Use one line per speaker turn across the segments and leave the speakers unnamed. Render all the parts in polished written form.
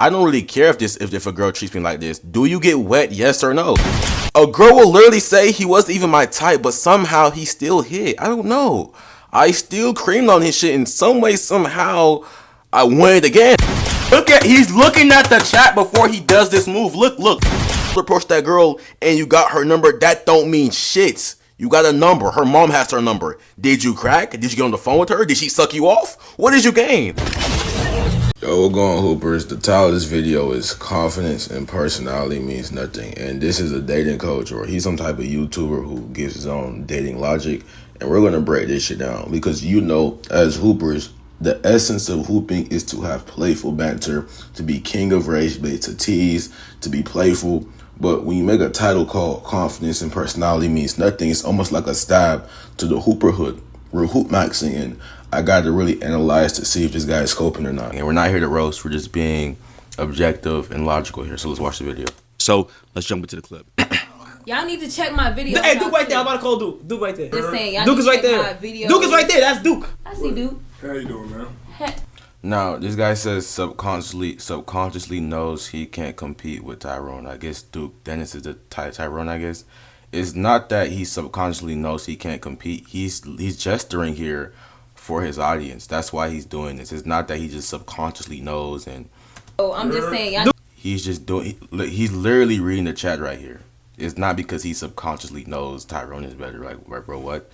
I don't really care if a girl treats me like this. Do you get wet? Yes or no? A girl will literally say he wasn't even my type, but somehow he still hit. I don't know. I still creamed on his shit in some way, somehow. I won it again. He's looking at the chat before he does this move. Look. Approach that girl and you got her number. That don't mean shit. You got a number. Her mom has her number. Did you crack? Did you get on the phone with her? Did she suck you off? What did you gain?
Yo, what's going on, Hoopers? The title of this video is Confidence and Personality Means Nothing. And this is a dating coach, or he's some type of YouTuber who gives his own dating logic. And we're going to break this shit down because as Hoopers, the essence of hooping is to have playful banter, to be king of rage, to tease, to be playful. But when you make a title called Confidence and Personality Means Nothing, it's almost like a stab to the hooperhood. We're hoop maxing, and I got to really analyze to see if this guy is scoping or not.
And we're not here to roast. We're just being objective and logical here. So let's watch the video. So let's jump into the clip.
Y'all need to check my video.
Hey, Duke right there. I'm about to call Duke. Duke right there.
Just saying, y'all
Duke
need
is
to
right
check
there.
my video.
Duke is right there. That's Duke.
I see Duke.
How you doing, man?
Now, this guy says subconsciously knows he can't compete with Tyrone. I guess Duke Dennis is the Tyrone, I guess. It's not that he subconsciously knows he can't compete. He's gesturing here for his audience. That's why he's doing this. It's not that he just subconsciously knows and
I'm just saying, y'all.
he's just doing. He's literally reading the chat right here. It's not because he subconsciously knows Tyrone is better. Like, bro, what?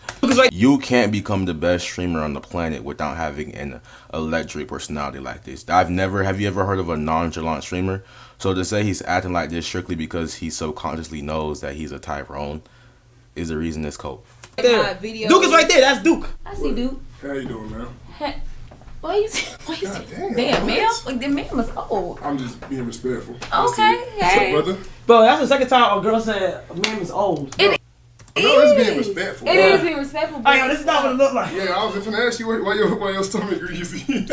You can't become the best streamer on the planet without having an electric personality like this. Have you ever heard of a nonchalant streamer? So to say he's acting like this strictly because he subconsciously knows that he's a Tyrone is the reason it's cope.
Duke is right there. That's Duke.
I see Duke.
How you doing, man?
Why you damn, man? Like, the man was old.
I'm just being respectful.
Okay,
What's
hey.
up, brother?
Bro, that's the second time a girl said a man is old.
No, it's being respectful.
It
bro.
is being respectful.
Hey, yo, this is not what it look like.
Yeah, I was just gonna ask you why your stomach greasy.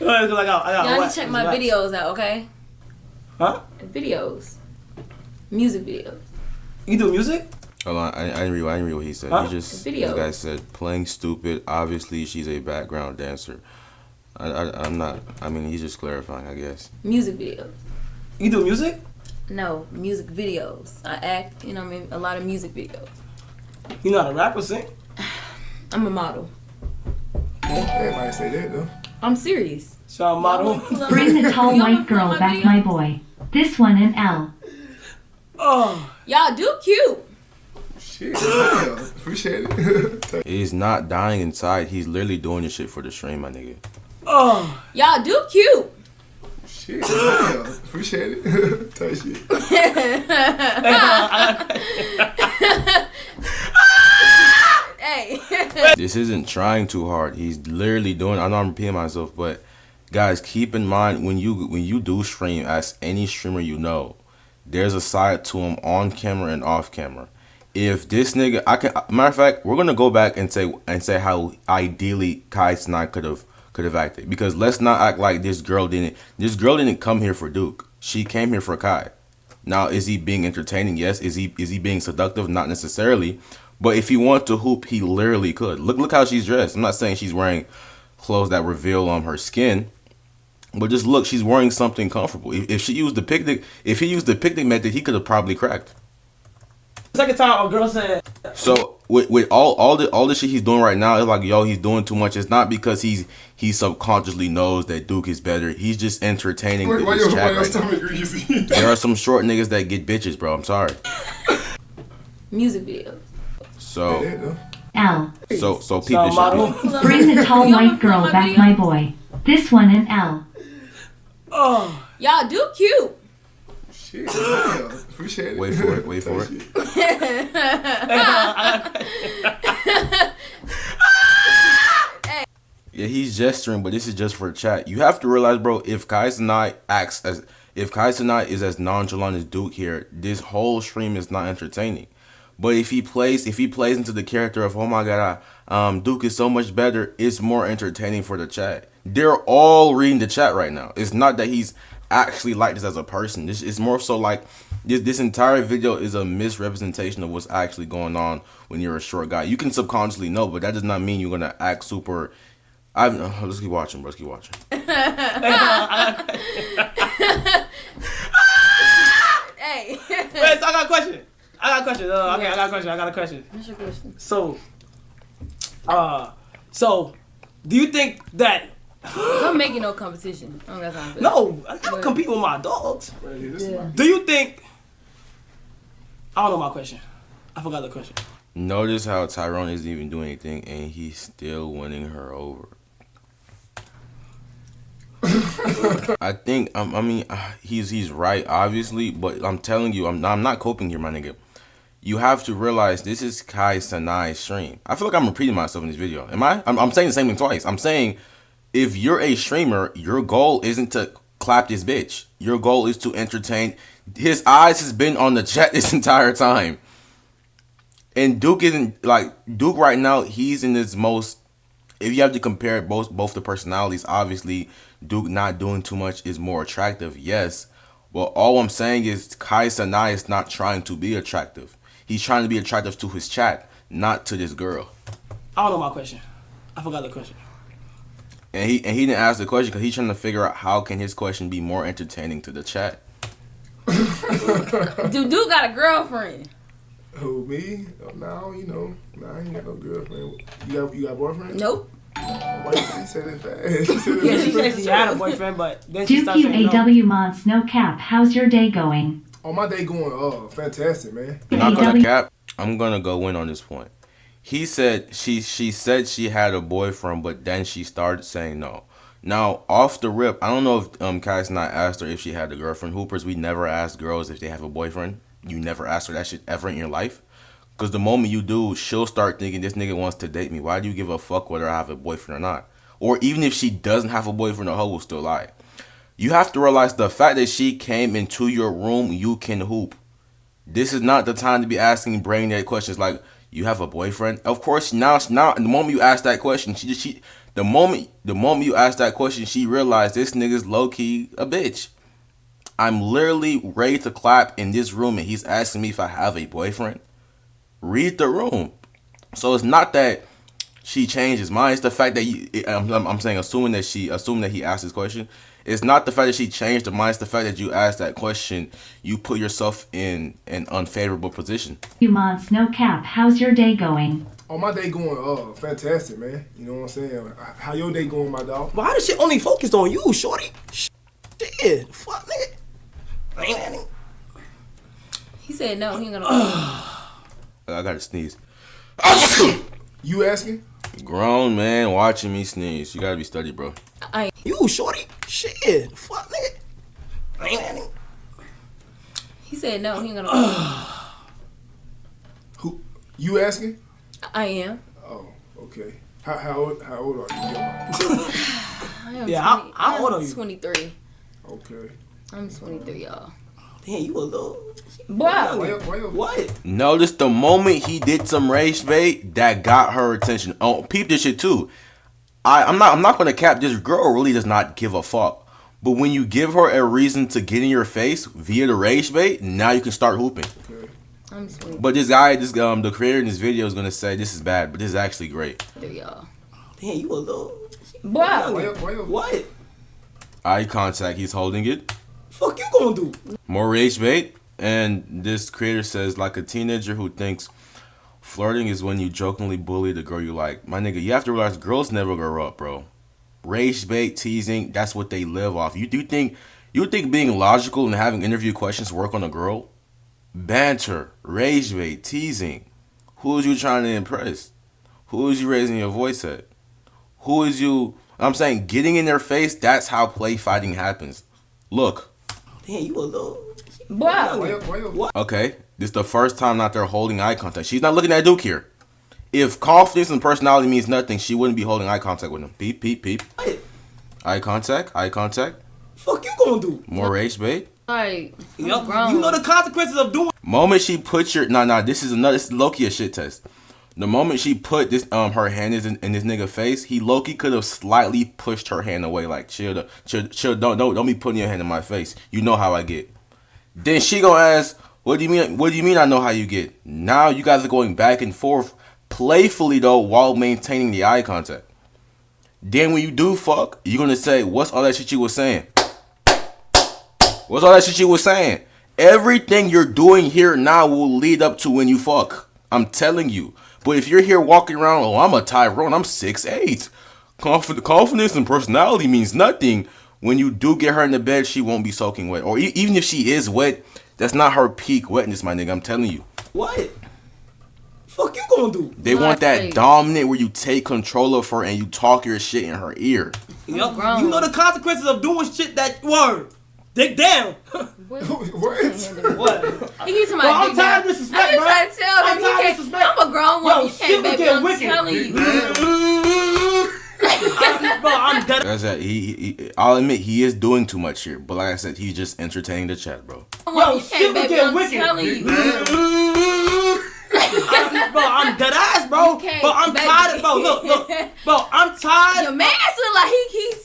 I got
Y'all need
what?
to check my videos out, okay?
Huh?
Videos. Music videos.
You do music?
Hold on, I didn't read what he said.
Huh?
This
Videos.
guy said playing stupid. Obviously, she's a background dancer. I'm not. I mean, he's just clarifying, I guess.
Music videos.
You do music?
No, music videos. I act, you know what I mean? A lot of music videos.
You know how to rap or sing?
I'm a model.
Everybody say that though.
I'm serious.
So I'm a model.
Bring the tall white girl back, my boy. This one an L.
Oh.
Y'all do cute.
Shit, yeah, appreciate it.
He's not dying inside. He's literally doing this shit for the stream, my nigga.
Oh.
Y'all do cute.
Shit, yeah, appreciate it. Tight shit.
Hey.
This isn't trying too hard. He's literally doing. I know I'm repeating myself, but guys, keep in mind when you do stream, as any streamer you know, there's a side to him on camera and off camera. If this nigga, matter of fact, we're gonna go back and say how ideally Kai Cenat could have acted, because let's not act like this girl didn't come here for Duke. She came here for Kai. Now, is he being entertaining? Yes. Is he being seductive? Not necessarily. But if he wanted to hoop, he literally could. Look how she's dressed. I'm not saying she's wearing clothes that reveal her skin, but just look, she's wearing something comfortable. If he used the picnic method, he could have probably cracked.
Second time a girl said.
So with all the shit he's doing right now, it's like, yo, he's doing too much. It's not because he subconsciously knows that Duke is better. He's just entertaining this chat right now.
Greasy?
There are some short niggas that get bitches, bro. I'm sorry.
Music videos.
So
L.
so peep this shit.
Bring the tall white girl back, my boy. This one an L.
Oh.
Y'all do cute.
Shit, yeah, appreciate it.
Wait for it. Yeah, he's gesturing, but this is just for chat. You have to realize, bro, if Kai Cenat is as nonchalant as Duke here, this whole stream is not entertaining. But if he plays into the character of, oh my god, Duke is so much better, it's more entertaining for the chat. They're all reading the chat right now. It's not that he's actually like this as a person. This is more so like this entire video is a misrepresentation of what's actually going on when you're a short guy. You can subconsciously know, but that does not mean you're gonna act super Let's keep watching, bro. Let's keep watching.
Hey.
Wait, so I got a question. I got a question.
What's your question?
So, do you think that?
Don't make it no competition. I don't got time for that.
No, I never compete with my dogs.
Yeah.
Do you think? I don't know my question. I forgot the question.
Notice how Tyrone isn't even doing anything, and he's still winning her over. I think he's right, obviously, but I'm telling you, I'm not coping here, my nigga. You have to realize this is Kai Cenat's stream. I feel like I'm repeating myself in this video. Am I? I'm saying the same thing twice. I'm saying if you're a streamer, your goal isn't to clap this bitch. Your goal is to entertain. His eyes has been on the chat this entire time. And Duke isn't like Duke right now. He's in his most. If you have to compare both the personalities, obviously Duke not doing too much is more attractive. Yes, but all I'm saying is Kai Cenat is not trying to be attractive. He's trying to be attractive to his chat, not to this girl.
I don't know my question. I forgot the question.
And he didn't ask the question because he's trying to figure out how can his question be more entertaining to the chat.
Dude got a girlfriend.
Who, me? Oh, no, you know. Nah, I ain't got no girlfriend. You got a boyfriend?
Nope.
Why you said it fast?
Yeah, she said she had a boyfriend, but then she started saying no.
DQAW mods, no cap. How's your day going?
Oh, my day going, fantastic, man.
I'm not gonna cap. I'm gonna go in on this point. He said she said she had a boyfriend, but then she started saying no. Now, off the rip, I don't know if Kai Cenat asked her if she had a girlfriend. Hoopers, we never ask girls if they have a boyfriend. You never ask her that shit ever in your life. Because the moment you do, she'll start thinking this nigga wants to date me. Why do you give a fuck whether I have a boyfriend or not? Or even if she doesn't have a boyfriend, the hoe will still lie. You have to realize the fact that she came into your room, you can hoop. This is not the time to be asking brain dead questions like, you have a boyfriend? Of course, now the moment you ask that question, the moment you ask that question, she realized this nigga's low key a bitch. I'm literally ready to clap in this room and he's asking me if I have a boyfriend. Read the room. So it's not that she changed his mind. It's the fact that I'm saying assuming that he asked this question. It's not the fact that she changed her mind. It's the fact that you asked that question. You put yourself in an unfavorable position.
You mods, no cap. How's your day going?
Oh, my day going, fantastic, man. You know what I'm saying? How your day going, my dog?
Why does shit only focused on you, shorty? Shit, fuck, nigga.
He said no. He ain't gonna.
I gotta sneeze.
You asking?
Grown man watching me sneeze. You gotta be studied, bro.
You, shorty? Shit, fuck, nigga.
He said no. He ain't gonna.
Who? You asking?
I am.
Oh, okay. How old are you?
I am.
Yeah, how old are you?
23.
Okay.
I'm 23, y'all.
Damn, you a little.
Boy.
What?
Notice the moment he did some rage bait, that got her attention. Oh, peep this shit too. I'm not gonna cap. This girl really does not give a fuck. But when you give her a reason to get in your face via the rage bait, now you can start hooping.
Okay.
I'm 23,
But this guy, the creator in this video is gonna say this is bad, but this is actually great.
y'all.
Damn, you a little.
Boy.
What?
Eye contact. He's holding it.
Fuck you gonna do?
More rage bait. And this creator says, like a teenager who thinks flirting is when you jokingly bully the girl you like. My nigga, you have to realize girls never grow up, bro. Rage bait, teasing, that's what they live off. You think being logical and having interview questions work on a girl? Banter, rage bait, teasing. Who is you trying to impress? Who is you raising your voice at? Who is you... I'm saying getting in their face, that's how play fighting happens. Look.
Damn, you a little.
Boy.
What?
Okay, this is the first time that they're holding eye contact. She's not looking at Duke here. If confidence and personality means nothing, she wouldn't be holding eye contact with him. Peep, peep, peep.
What?
Eye contact, eye contact.
Fuck you gonna do?
More rage bait.
Like,
You know the consequences of doing.
Moment she put your... Nah, this is Loki a shit test. The moment she put this her hand in this nigga face, he Loki could have slightly pushed her hand away, like chill, don't be putting your hand in my face. You know how I get. Then she gonna ask, what do you mean? What do you mean I know how you get? Now you guys are going back and forth, playfully though, while maintaining the eye contact. Then when you do fuck, you're gonna say, what's all that shit you was saying? What's all that shit you was saying? Everything you're doing here now will lead up to when you fuck. I'm telling you. But if you're here walking around, oh, I'm a Tyrone, I'm 6'8". Confidence and personality means nothing. When you do get her in the bed, she won't be soaking wet. Or even if she is wet, that's not her peak wetness, my nigga. I'm telling you.
What? Fuck you gonna do?
They want that dominant where you take control of her and you talk your shit in her ear.
Yup. You know the consequences of doing shit that word. Dick down.
What?
What?
He keeps
Bro, I'm tired of disrespect,
I'm
bro.
trying to tell him
I'm
he
tired of
can't.
disrespect.
I'm a grown woman.
Yo,
You
shit
can't,
would
baby.
get
I'm
wicked.
telling you.
Bro, I'm dead.
That's that. I'll admit he is doing too much here, but like I said, he's just entertaining the chat, bro.
Yo,
You
shit
can't,
would
baby.
get
I'm
wicked.
telling you.
Bro, I'm dead ass, bro.
You can't,
Bro, I'm
baby.
tired, bro. Look. Bro, I'm tired.
Your man look like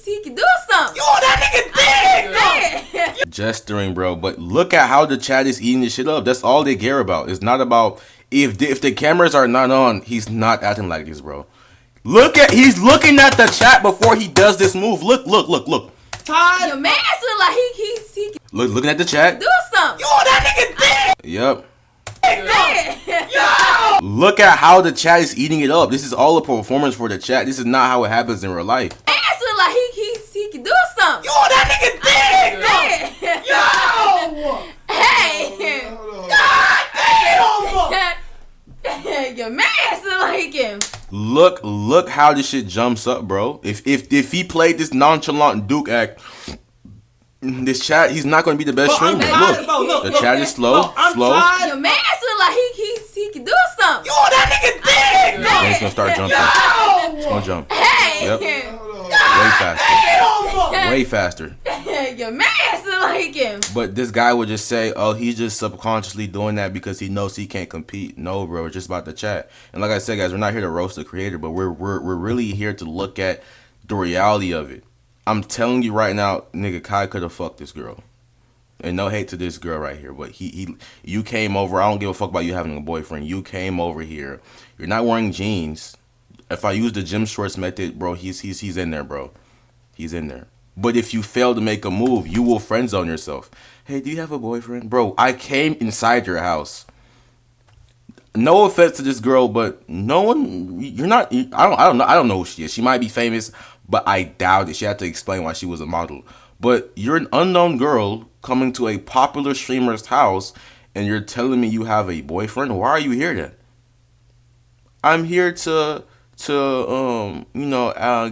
he can do something.
Yo, that nigga dick.
Gesturing, bro. But look at how the chat is eating this shit up. That's all they care about. It's not about if the cameras are not on, he's not acting like this, bro. He's looking at the chat before he does this move. Look.
Tired.
Your man look like he can
Looking at the chat.
do something.
Yo, that nigga dick.
Yep.
Yeah.
Look at how the chat is eating it up. This is all a performance for the chat. This is not how it happens in real life.
Ass look like he can do something.
Yo, that nigga dick.
Yeah.
Yo.
Hey.
God damn.
Your man look like he can.
Look how this shit jumps up, bro. If he played this nonchalant Duke act, this chat, he's not gonna be the best
Bro, I'm
streamer.
tired, bro. Look,
The chat is slow,
Bro, I'm
slow.
tired.
Your man look like he can do something.
Yo, that nigga dick.
Then it's gonna start jumping.
Yo.
It's gonna jump.
Hey.
Yep. Way faster. Way faster.
Your man look like he can.
But this guy would just say, oh, he's just subconsciously doing that because he knows he can't compete. No, bro, it's just about the chat. And like I said, guys, we're not here to roast the creator, but we're really here to look at the reality of it. I'm telling you right now, nigga, Kai could have fucked this girl. And no hate to this girl right here, but you came over. I don't give a fuck about you having a boyfriend. You came over here. You're not wearing jeans. If I use the gym shorts method, bro, he's in there, bro. He's in there. But if you fail to make a move, you will friend zone yourself. Hey, do you have a boyfriend? Bro, I came inside your house. No offense to this girl, but no one, you're not, I don't know who she is. She might be famous, but I doubt it. She had to explain why she was a model. But you're an unknown girl coming to a popular streamer's house and you're telling me you have a boyfriend? Why are you here then? I'm here to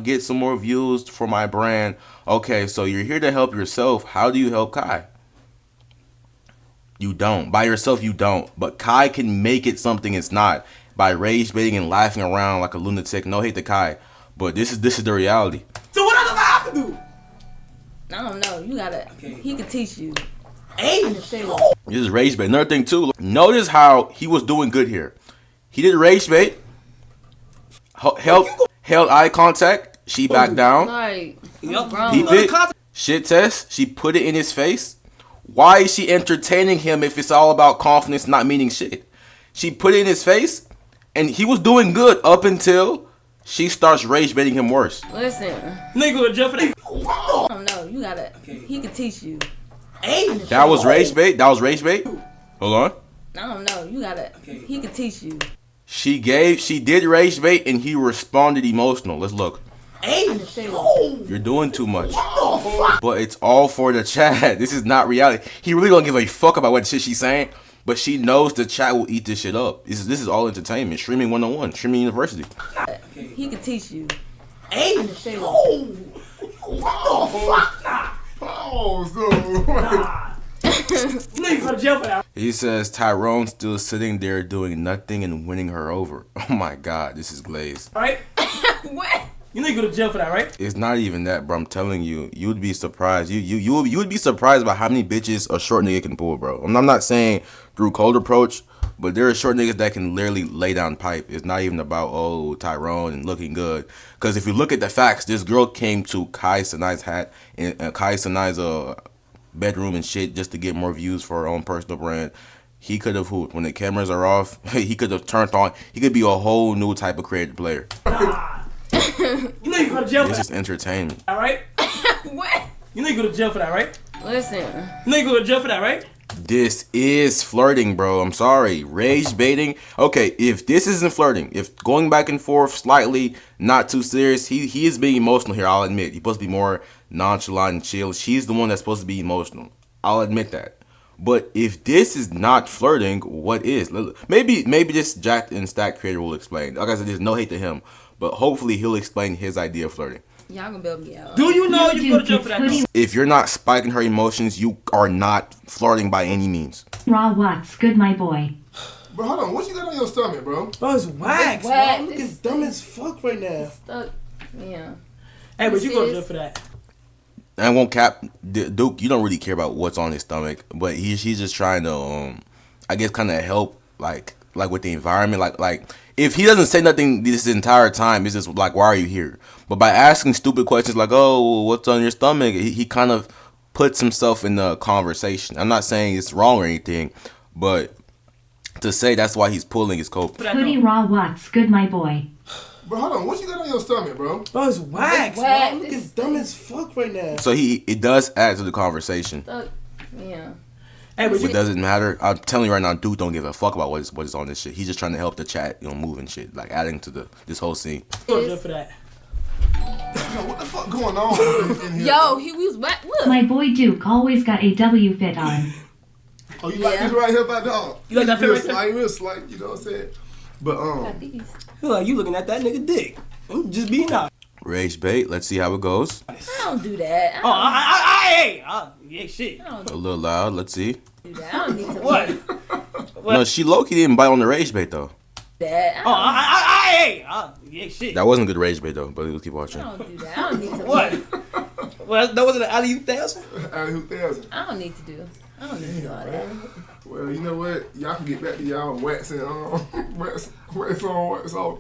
get some more views for my brand. Okay, so you're here to help yourself. How do you help Kai? You don't. By yourself, you don't. But Kai can make it something it's not by rage baiting and laughing around like a lunatic. No hate to Kai, but this is the reality.
So what else am I have to do?
I don't know. You gotta. He can teach you.
Hey.
This is rage bait. Another thing too. Notice how he was doing good here. He did rage bait. Held eye contact. She backed down.
Like,
Yup.
grown.
Peep it. Shit test. She put it in his face. Why is she entertaining him if it's all about confidence not meaning shit? She put it in his face, and he was doing good up until she starts rage baiting him worse.
Listen.
Nigga would jump for that.
I don't know. You gotta. He can teach you.
Hey.
That was rage bait. Hold on.
I don't know. You gotta. He can teach you.
She did rage bait, and he responded emotional. Let's look.
Hey.
You're doing too much. But it's all for the chat. This is not reality. He really don't give a fuck about what shit she's saying, but she knows the chat will eat this shit up. This is all entertainment. Streaming 101. Streaming University.
He can teach you.
Hey.
Oh, so.
Nigga would jump for that.
He says Tyrone still sitting there doing nothing and winning her over. Oh my god, this is glazed.
Right?
What?
You nigga would jump for that, right?
It's not even that, bro. I'm telling you, you would be surprised. You would be surprised about how many bitches a short nigga can pull, bro. I'm not saying through cold approach, but there are short niggas that can literally lay down pipe. It's not even about Tyrone and looking good. Because if you look at the facts, this girl came to Kai Cenat's hat and Kai Cenat's bedroom and shit just to get more views for her own personal brand. He could have when the cameras are off, he could have turned on. He could be a whole new type of creative player.
You know you go to jail for
This
that,
is entertainment.
right?
What?
You know you go to jail for that, right?
Listen.
You know you go to jail for that, right?
This is flirting, bro. I'm sorry. Rage baiting. Okay, if this isn't flirting, if going back and forth slightly, not too serious, he is being emotional here, I'll admit. He's supposed to be more nonchalant and chill. She's the one that's supposed to be emotional. I'll admit that. But if this is not flirting, what is? Maybe this Jack and Stack creator will explain. Like I said, there's no hate to him, but hopefully he'll explain his idea of flirting.
Y'all gonna build me out.
Do you know you go to jail for that?
Hoodie
If you're not spiking her emotions, you are not flirting by any means.
Raw Watts, good my boy.
Bro, hold on. What you got on your stomach, bro?
Bro, it's wax,
Wax.
bro. Look, it's dumb as fuck right now.
Stuck. Yeah.
Hey, but you go to
Sis.
jail for that.
I won't cap Duke. You don't really care about what's on his stomach, but she's just trying to, I guess, kind of help, like with the environment, like if he doesn't say nothing this entire time, it's just like, why are you here? But by asking stupid questions like, oh, what's on your stomach, he kind of puts himself in the conversation. I'm not saying it's wrong or anything, but to say that's why he's pulling his coat.
Hoodie Raw Watts, good my boy.
Bro, hold on. What you got on your stomach, bro?
Bro, it's wax,
It's wax.
bro. Look, it's dumb as fuck right now.
So it does add to the conversation.
Stuck. Yeah.
Hey, but
It doesn't matter. I'm telling you right now, Duke don't give a fuck about what is on this shit. He's just trying to help the chat, move and shit, like adding to this whole scene.
go to jail for that.
Yo, what the fuck going on in here?
Yo, he was wet. Look.
My boy Duke always got a W fit on.
Oh, you like this right here, my dog?
You like that fit
real
right there?
slight, real slight. You know what I'm saying? But
Got these.
Feel like you looking at that nigga dick. I'm just being out.
Rage bait. Let's see how it goes.
I don't do that. I
Oh,
don't,
yeah, shit.
I don't
A little loud. Let's see.
do that. I don't need to
What?
No, she low-key didn't bite on the rage bait though.
do that.
Oh,
I
yeah, shit.
That wasn't good rage bait though. But we'll keep watching.
don't do that. I don't need to.
What? Well, that wasn't an alley-oop thousand?
who thousand?
I don't need to do. I don't need to do all that.
Well, you know what? Y'all can get back to y'all waxing wax on, wax off.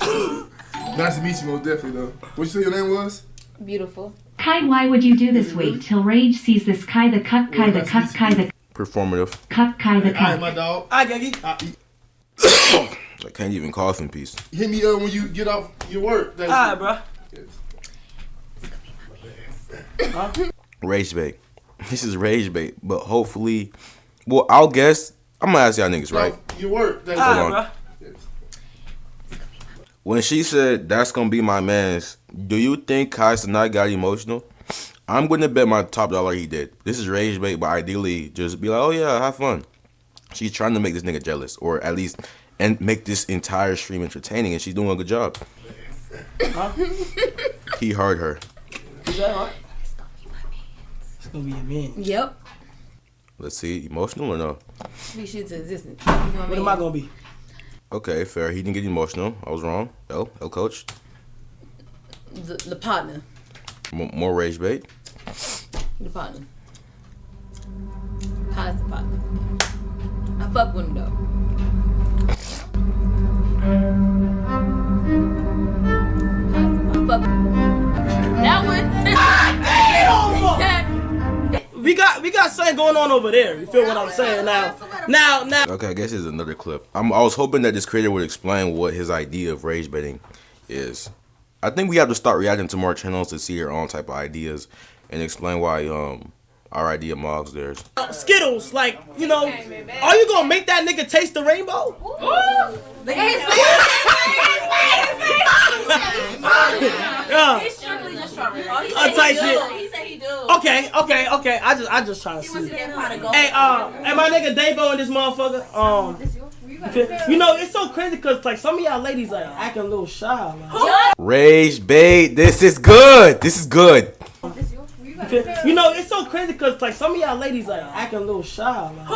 Nice to meet you, most definitely though. What you say your name was?
Beautiful.
Kai, why would you do this? Wait till Rage sees this Kai the cuck, Kai the cuck, Kai the
Performative.
cuck, Kai the
Alright, my
cuck.
dog.
I got you.
I can't even cough in peace.
Hit me up when you get off your work. That's
Alright, bro.
Rage bait. This is rage bait, but hopefully, well, I'll guess. I'm gonna ask y'all niggas, right?
Your work. That's
Hold
Alright,
on.
bro.
When she said that's gonna be my man's, do you think Kai Cenat got emotional? I'm gonna bet my top dollar he did. This is rage bait, but ideally just be like, oh yeah, have fun. She's trying to make this nigga jealous, or at least and make this entire stream entertaining, and she's doing a good job. He heard her.
Is that right? It's gonna be your man.
Yep.
Let's see, emotional or no?
Be shit to existence.
What am I gonna be?
Okay, fair. He didn't get emotional. I was wrong. L coach.
The partner.
More rage bait.
The partner. Kai's the partner. I fuck with him though. I fuck. That one.
We got something going on over there. You feel what I'm saying? Now.
Okay, I guess here's another clip. I was hoping that this creator would explain what his idea of rage baiting is. I think we have to start reacting to more channels to see their own type of ideas and explain why our idea mogs theirs.
Skittles, like, are you gonna make that nigga taste the rainbow? Yeah. Type shit.
He said he do.
Okay. I just trying to see. Hey, my nigga Davo and this motherfucker. It's so crazy because like some of y'all ladies like acting a little shy. Like.
Rage bait. This is good. This is good.
It's so crazy because like some of y'all ladies like acting a little shy. Like.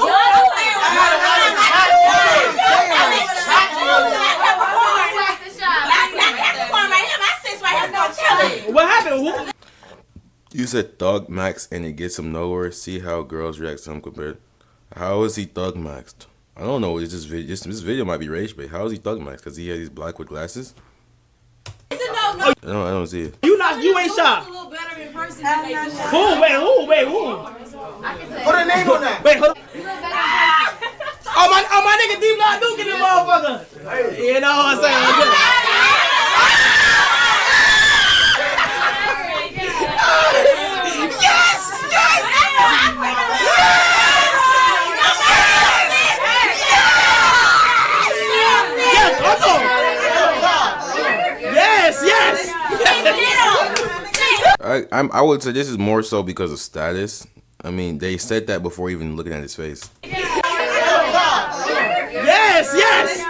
What happened? Who?
You said Thug Max and it gets him nowhere. See how girls react to him compared. How is he Thug Maxed? I don't know. It's this video. This video might be rage bait. How is he Thug Maxed? Because he has these black with glasses. I don't see it.
You ain't shy. Who? Wait, who?
Put a name on that.
Wait, hold on. Oh my nigga Deep Not Duke in the motherfucker. You know what I'm saying?
I would say this is more so because of status. I mean, they said that before even looking at his face.
Yes, yes.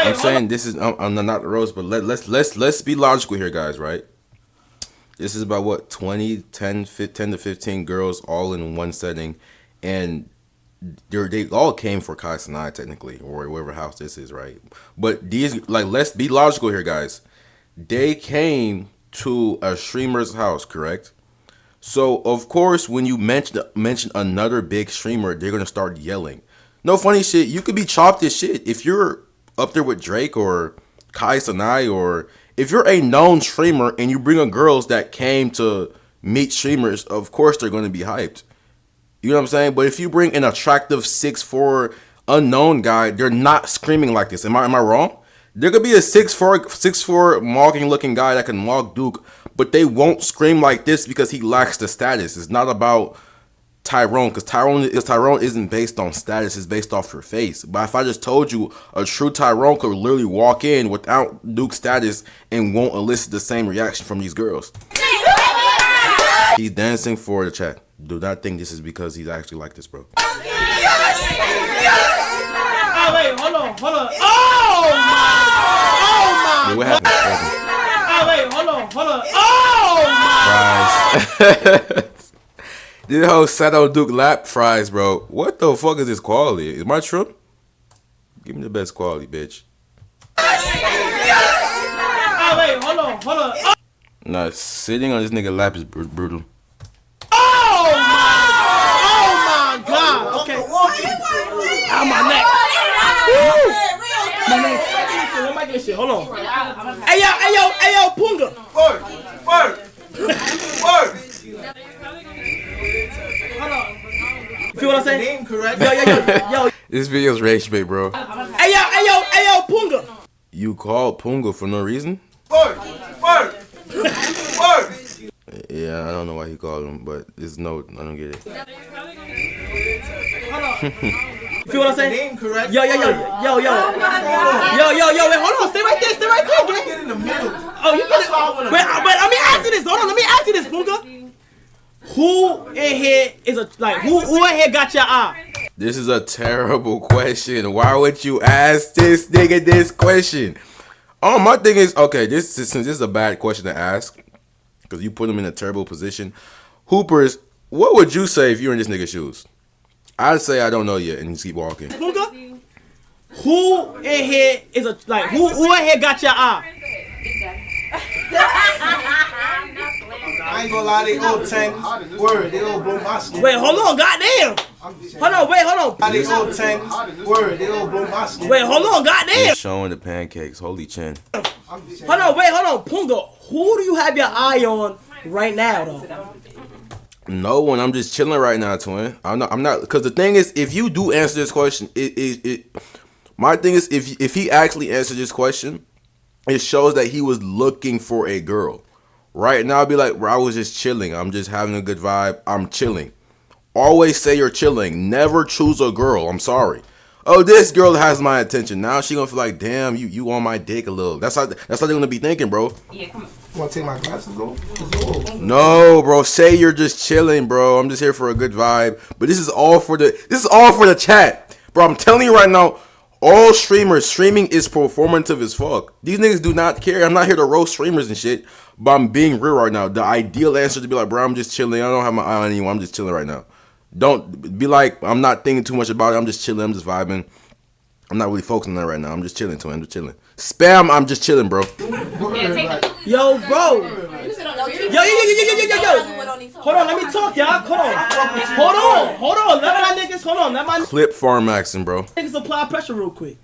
I'm saying this is I'm not the roast, but let's be logical here, guys. Right? This is about what 10 to 15 girls all in one setting, and they all came for Kai Cenat technically, or whatever house this is, right? But these, like, let's be logical here, guys. They came to a streamer's house, correct? So of course, when you mention another big streamer, they're gonna start yelling. No funny shit. You could be chopped as shit if you're up there with Drake or Kai Cenat, or if you're a known streamer and you bring in girls that came to meet streamers. Of course, they're gonna be hyped. You know what I'm saying? But if you bring an attractive 6'4" unknown guy, they're not screaming like this. Am I wrong? There could be a 6'4" mocking looking guy that can mock Duke, but they won't scream like this because he lacks the status. It's not about Tyrone, because Tyrone isn't based on status, it's based off your face. But if I just told you a true Tyrone could literally walk in without Duke's status and won't elicit the same reaction from these girls. He's dancing for the chat. Do not think this is because he's actually like this, bro.
Oh, wait, hold on. Oh my!
Yeah, what happened?
Oh, wait, hold on. Oh my!
Fries. This whole Sato Duke lap fries, bro. What the fuck is this quality? Is my shrimp? Give me the best quality, bitch.
Oh, wait, hold on. Oh.
Nah, sitting on this nigga lap is brutal.
Oh my God! Okay. Ow, my neck. My neck. Let me get shit. Hold on. Hey yo, Punga.
Word.
Feel what I'm saying?
Correct.
Yo.
This video's rage bait, bro.
Hey yo, Punga.
You called Punga for no reason?
Word.
Yeah, I don't know why he called him, but it's no, I don't get it.
Feel what I'm saying?
Correct.
Yo. Wait, hold on. Stay right there, gang.
Get in the middle.
Oh, you get it. But let me ask you this. Hold on. Let me ask you this, Punga. Who in here is who in here got your eye?
This is a terrible question. Why would you ask this nigga this question? Oh, my thing is, okay, since this is a bad question to ask, because you put him in a terrible position. Hoopers, what would you say if you're in this nigga's shoes? I'd say I don't know yet and just keep walking.
Punga, who in here is who in here got your eye?
I ain't gonna lie, they old 10. Word, they old blow my skin.
Wait, hold on, goddamn. Hold on.
They old 10. Word, they old blow my skin.
Wait, hold on, goddamn.
He's showing the pancakes. Holy chin.
Hold on, Punga. Who do you have your eye on right now, though?
No one. I'm just chilling right now, twin. I'm not. Because the thing is, if you do answer this question, my thing is, if he actually answered this question, it shows that he was looking for a girl. Right now, I'd be like, bro, I was just chilling. I'm just having a good vibe. I'm chilling. Always say you're chilling. Never choose a girl. I'm sorry. Oh, this girl has my attention. Now she gonna feel like, damn, you on my dick a little. That's how they're gonna be thinking, bro.
You wanna take my glasses off?
No, bro. Say you're just chilling, bro. I'm just here for a good vibe. But this is all for the chat, bro. I'm telling you right now. All streaming is performative as fuck. These niggas do not care. I'm not here to roast streamers and shit, but I'm being real right now. The ideal answer to be like, bro, I'm just chilling. I don't have my eye on anyone. I'm just chilling right now. Don't be like, I'm not thinking too much about it. I'm just chilling. I'm just vibing. I'm not really focusing on that right now. I'm just chilling, twin. I'm just chilling. Spam, I'm just chilling, bro.
Yo, bro. Yo. Hold on, let me talk, y'all. Hold on. Let my niggas,
Clip farm accent, bro.
niggas apply pressure real quick.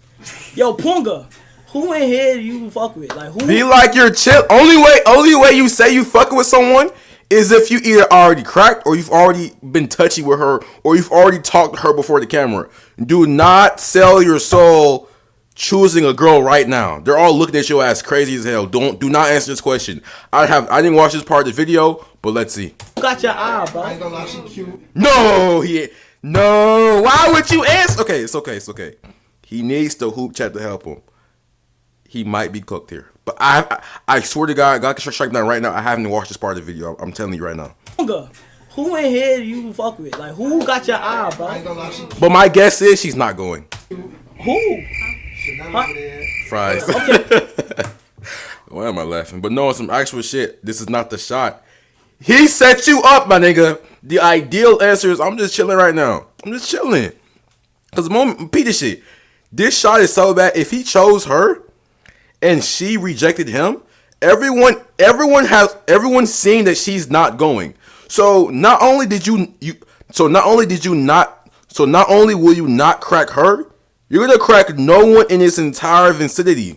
Yo, Punga, who in here you fuck with? Like, who?
Be like you're chill. Only way you say you fucking with someone is if you either already cracked or you've already been touchy with her or you've already talked to her before the camera. Do not sell your soul choosing a girl right now. They're all looking at your ass crazy as hell. Do not answer this question. I didn't watch this part of the video, but let's see.
Who got your eye, bro?
I ain't gonna lie, she cute.
No, no. Why would you answer? Okay, it's okay. He needs the hoop chat to help him. he might be cooked here. But I swear to God, God can strike me down right now. I haven't watched this part of the video. I'm telling you right now.
Who in here you fuck with? Like, who got your eye, bro?
But my guess is she's not going.
Who?
Fries.
Okay.
Why am I laughing? But no, on some actual shit. This is not the shot. He set you up, my nigga. The ideal answer is I'm just chilling right now. I'm just chilling. Cause the moment, Peter shit. This shot is so bad. If he chose her and she rejected him, everyone's seeing that she's not going. So not only will you not crack her, you're gonna crack no one in this entire vicinity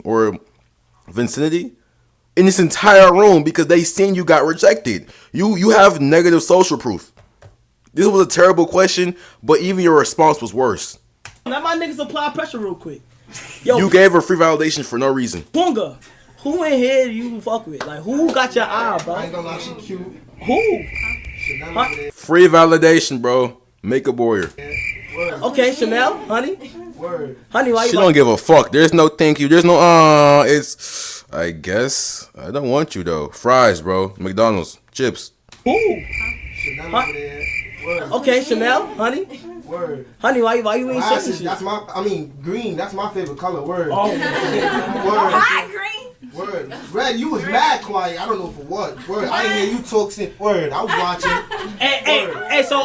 in this entire room because they seen you got rejected. You have negative social proof. This was a terrible question, but even your response was worse.
Let my niggas apply pressure real quick. Yo,
you gave her free validation for no reason.
Punga, who in here you fuck with? Like, who got your eye, bro?
I ain't gonna lie, she cute.
Who?
Free validation, bro. Makeup warrior.
Okay, Chanel, honey.
Word.
Honey, why you
She don't give a fuck. There's no thank you. There's no it's I guess I don't want you though. Fries, bro. McDonald's. Chips.
Who? Okay, Chanel, honey.
Word.
Honey, why you ain't saying
Glasses,
shit?
Green, that's my favorite color. Word.
Oh.
Word.
Hot green.
Word. Red, you was mad quiet. I don't know for what. Word. I didn't hear you talk since. Word. I was watching.
Hey, so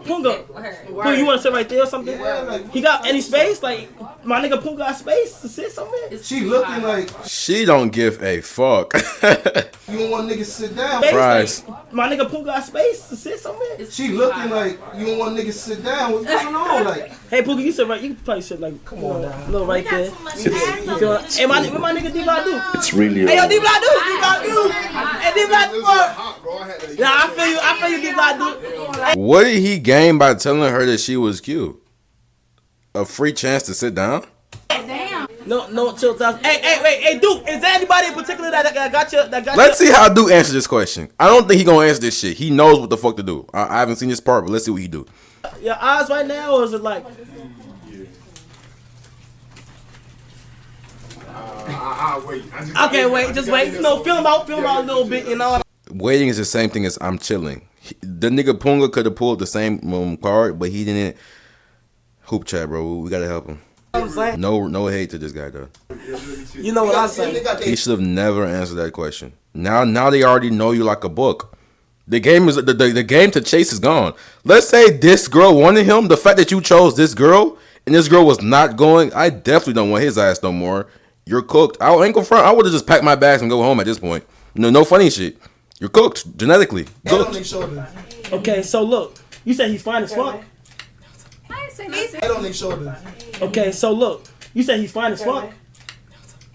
Punga, Punga, you wanna sit right there or something?
Yeah, like,
He got any space? Like, my nigga Punga got space to sit somewhere?
she looking like
She don't give a fuck.
you don't want niggas to sit down.
Space,
Fries.
like, my nigga Punga got space to sit somewhere?
She looking like you don't want niggas to sit down. What's going on? Like,
Hey Punga, you sit right. You can probably sit like, come on, a little right there.
Too much
You feel? Hey, my nigga D-Block do.
It's really
Hey, yo, D-Block do. Hey, D-Block do.
Hot, bro. I had to-
Yeah, I feel you, D-Block do.
What did he gain by telling her that she was cute? A free chance to sit down?
No, chill. Hey, Duke, is there anybody in particular that got you?
Let's see how Duke answers this question. I don't think he gonna answer this shit. He knows what the fuck to do. I haven't seen this part, but let's see what he do.
Your eyes right now, or is it like?
I'll wait.
Okay, wait, just wait. No, feel him out a little bit, you know.
Waiting is the same thing as I'm chilling. The nigga Punga could have pulled the same card, but he didn't. Hoop chat, bro. We gotta help him. No hate to this guy though.
You know what I'm saying?
He should have never answered that question. Now they already know you like a book. The game is the game to chase is gone. Let's say this girl wanted him. The fact that you chose this girl and this girl was not going, I definitely don't want his ass no more. You're cooked. I ain't gonna front. I would have just packed my bags and go home at this point. No funny shit. You're cooked genetically. Cooked.
Okay, so look, you said he's fine as fuck.
I ain't say nothing.
head on their shoulders.
Okay, so look, you said he's fine as fuck.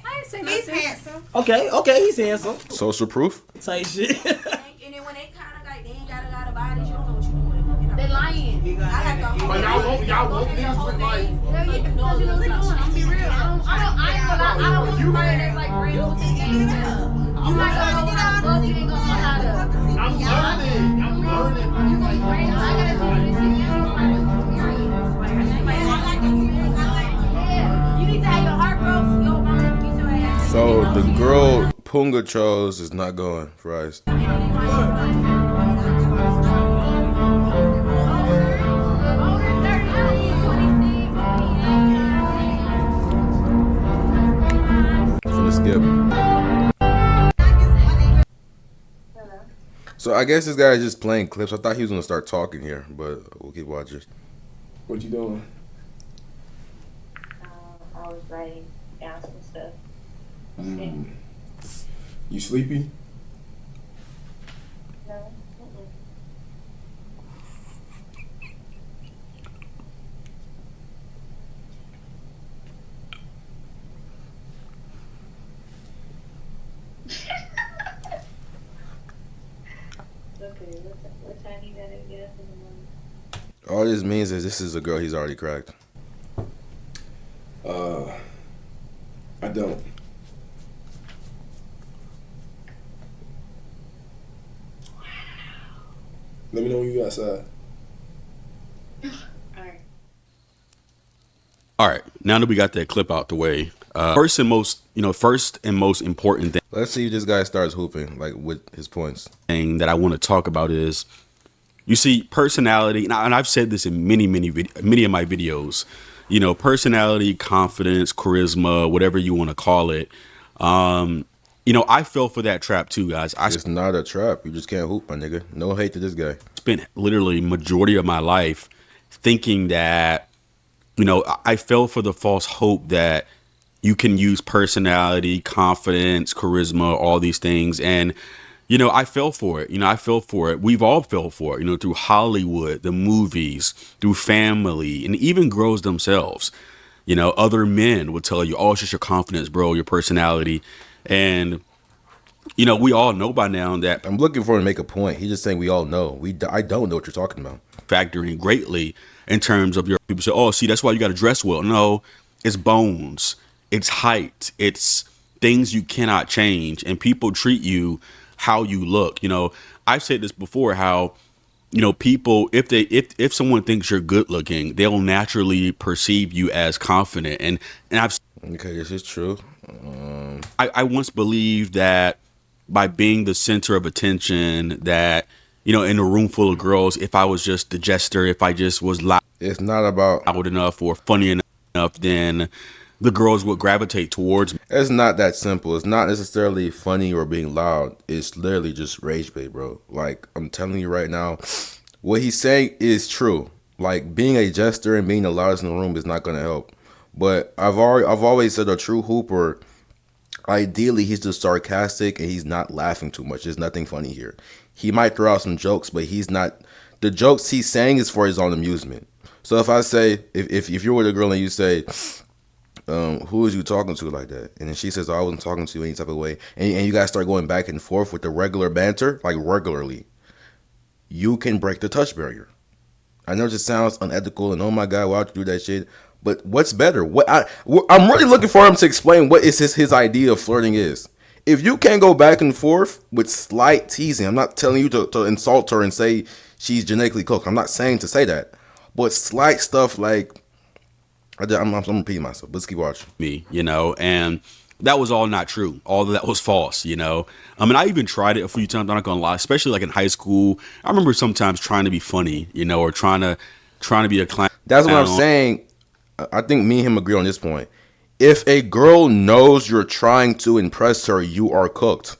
I ain't say nothing. He's handsome.
Okay, he's handsome.
Social proof.
Type shit.
And then when they kind of like, they ain't got a lot of bodies, you don't know what you're doing. You know?
They lying.
I got the whole
But y'all won't niggas with like.
Because you know they going. I'm be real. I don't want to pray that's like real. You might not know how to bust. You ain't gonna know how to.
I'm learning.
You gonna be great. I gotta do this shit. Yeah. You need to have your heart broke. Your mom beat your ass.
So the girl Punga chose is not going. Fries. Finna skip. So I guess this guy is just playing clips. I thought he was gonna start talking here, but we'll keep watching.
What you doing?
I was writing down some stuff.
You sleepy?
No. Okay, what time you gotta get up in the morning?
All this means is this is a girl he's already cracked.
I don't. Let me know when you outside.
Alright.
All right, now that we got that clip out the way, First and most important
Let's see if this guy starts hooping like with his points.
thing that I want to talk about is, you see, personality, and I've said this in many of my videos. You know, personality, confidence, charisma, whatever you want to call it. You know, I fell for that trap too, guys.
It's not a trap. You just can't hoop, my nigga. No hate to this guy.
Spent literally majority of my life thinking that, you know, I fell for the false hope that you can use personality, confidence, charisma, all these things. And, you know, I fell for it. You know, I fell for it. We've all fell for it, you know, through Hollywood, the movies, through family, and even girls themselves. You know, other men would tell you, oh, it's just your confidence, bro, your personality. And, you know, we all know by now that
I'm looking for him to make a point. He's just saying we all know. I don't know what you're talking about.
Factoring greatly in terms of your people say, oh, see, that's why you got to dress well. No, it's bones, it's height, it's things you cannot change. And people treat you how you look. You know, I've said this before, how, you know, people, if someone thinks you're good looking, they'll naturally perceive you as confident. And I've
Okay, this is true.
I once believed that by being the center of attention, that, you know, in a room full of girls, if I was just the jester, if I just was loud
It's not about
enough or funny enough, then the girls would gravitate towards me.
It's not that simple. It's not necessarily funny or being loud. It's literally just rage bait, bro. Like, I'm telling you right now, what he's saying is true. Like, being a jester and being the loudest in the room is not going to help. But I've always said a true hooper, ideally, he's just sarcastic and he's not laughing too much. There's nothing funny here. He might throw out some jokes, but he's not. The jokes he's saying is for his own amusement. So if I say, if you're with a girl and you say, who is you talking to like that? And then she says, oh, I wasn't talking to you any type of way. And you guys start going back and forth with the regular banter, like regularly. You can break the touch barrier. I know it just sounds unethical and oh my God, why would you do that shit? But what's better? I'm really looking for him to explain what is his idea of flirting is. If you can't go back and forth with slight teasing, I'm not telling you to insult her and say she's genetically cooked. I'm not saying to say that. But slight stuff like, I'm repeating myself. Let's keep watching.
Me, you know, and that was all not true. All of that was false, you know. I mean, I even tried it a few times, I'm not gonna lie, especially like in high school. I remember sometimes trying to be funny, you know, or trying to be a clown.
That's what I'm saying. I think me and him agree on this point. If a girl knows you're trying to impress her, you are cooked.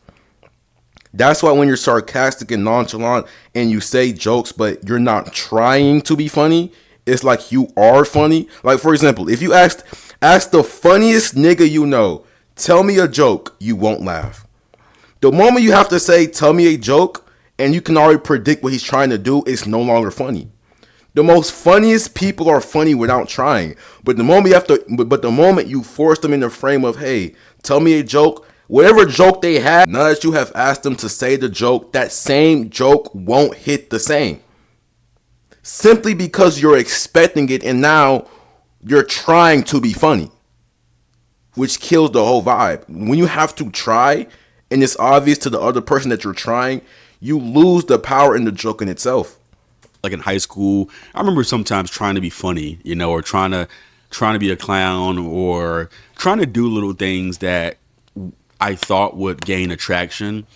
That's why when you're sarcastic and nonchalant and you say jokes, but you're not trying to be funny, it's like you are funny. Like, for example, if you ask the funniest nigga you know, tell me a joke, you won't laugh. The moment you have to say, tell me a joke, and you can already predict what he's trying to do, it's no longer funny. The most funniest people are funny without trying. But the moment you force them in the frame of, hey, tell me a joke, whatever joke they have, now that you have asked them to say the joke, that same joke won't hit the same. Simply because you're expecting it and now you're trying to be funny, which kills the whole vibe. When you have to try and it's obvious to the other person that you're trying, you lose the power in the joke in itself.
Like in high school, I remember sometimes trying to be funny, you know, or trying to be a clown, or trying to do little things that I thought would gain attraction.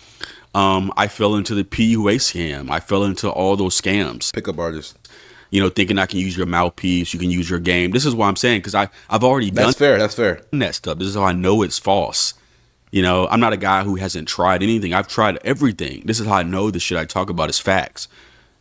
I fell into the PUA scam. I fell into all those scams.
Pickup artist.
You know, thinking I can use your mouthpiece, you can use your game. This is what I'm saying, because I've already done
That's fair.
That stuff. This is how I know it's false. You know, I'm not a guy who hasn't tried anything. I've tried everything. This is how I know the shit I talk about is facts.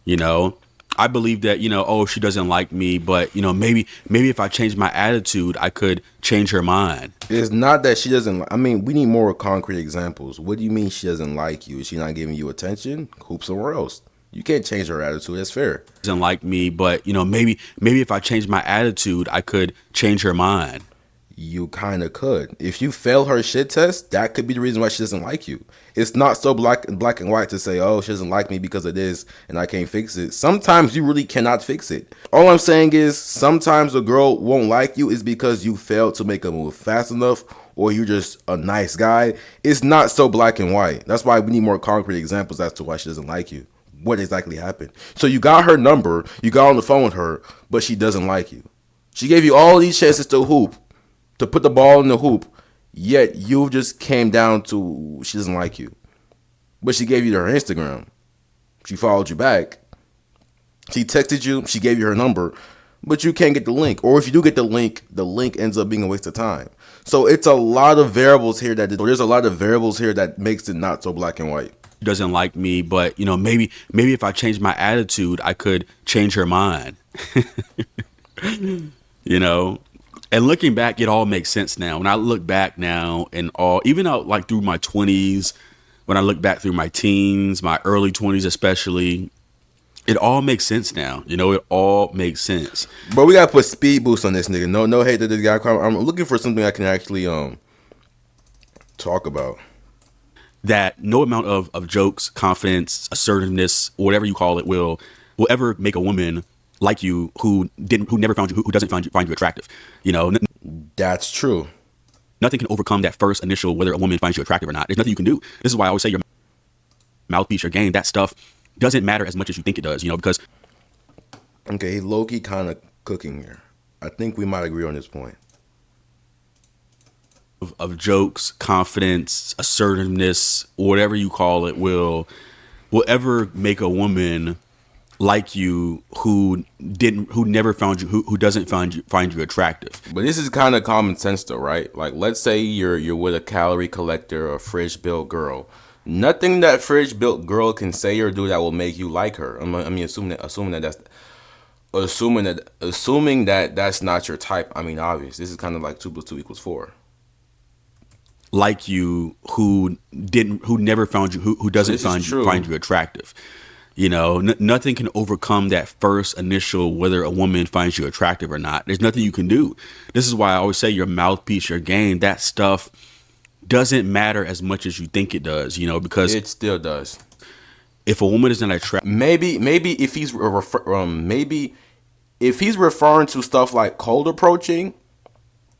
You know, I believe that, you know, oh, she doesn't like me, but, you know, maybe if I change my attitude, I could change her mind.
It's not that she doesn't. I mean, we need more concrete examples. What do you mean she doesn't like you? Is she not giving you attention? Hoop somewhere else. You can't change her attitude. That's fair.
Doesn't like me, but, you know, maybe if I change my attitude, I could change her mind.
You kind of could. If you fail her shit test, that could be the reason why she doesn't like you. It's not so black and white to say, oh, she doesn't like me because of this and I can't fix it. Sometimes you really cannot fix it. All I'm saying is sometimes a girl won't like you is because you failed to make a move fast enough, or you're just a nice guy. It's not so black and white. That's why we need more concrete examples as to why she doesn't like you. What exactly happened? So you got her number, you got on the phone with her, but she doesn't like you. She gave you all these chances to hoop. to put the ball in the hoop, yet you just came down to she doesn't like you. But she gave you her Instagram. She followed you back. She texted you. She gave you her number. But you can't get the link. Or if you do get the link ends up being a waste of time. So it's a lot of variables here there's a lot of variables here that makes it not so black and white.
Doesn't like me, but maybe if I change my attitude, I could change her mind. And looking back, it all makes sense now. When I look back now and even out like through my 20s, when I look back through my teens, my early 20s especially, it all makes sense now. It all makes sense.
But we gotta put speed boost on this nigga. No hate to this guy. I'm looking for something I can actually talk about.
That no amount of jokes, confidence, assertiveness, whatever you call it, will ever make a woman like you who never found you, who doesn't find you attractive.
That's true.
Nothing can overcome that first initial whether a woman finds you attractive or not. There's nothing you can do. This is why I always say your mouthpiece, your game, that stuff doesn't matter as much as you think it does. Because
okay, low-key kind of cooking here. I think we might agree on this point.
Of jokes, confidence, assertiveness, whatever you call it, will ever make a woman like you who never found you, who doesn't find you attractive.
But this is kind of common sense though, right? Like, let's say you're with a calorie collector or a fridge built girl. Nothing that fridge built girl can say or do that will make you like her. Assuming that that's not your type. I mean, obvious. This is kind of like 2 + 2 = 4.
Like you who never found you, who doesn't find you attractive. Nothing can overcome that first initial whether a woman finds you attractive or not. There's nothing you can do. This is why I always say your mouthpiece, your game, that stuff doesn't matter as much as you think it does, because
it still does.
If a woman is not attractive,
maybe if he's referring to stuff like cold approaching,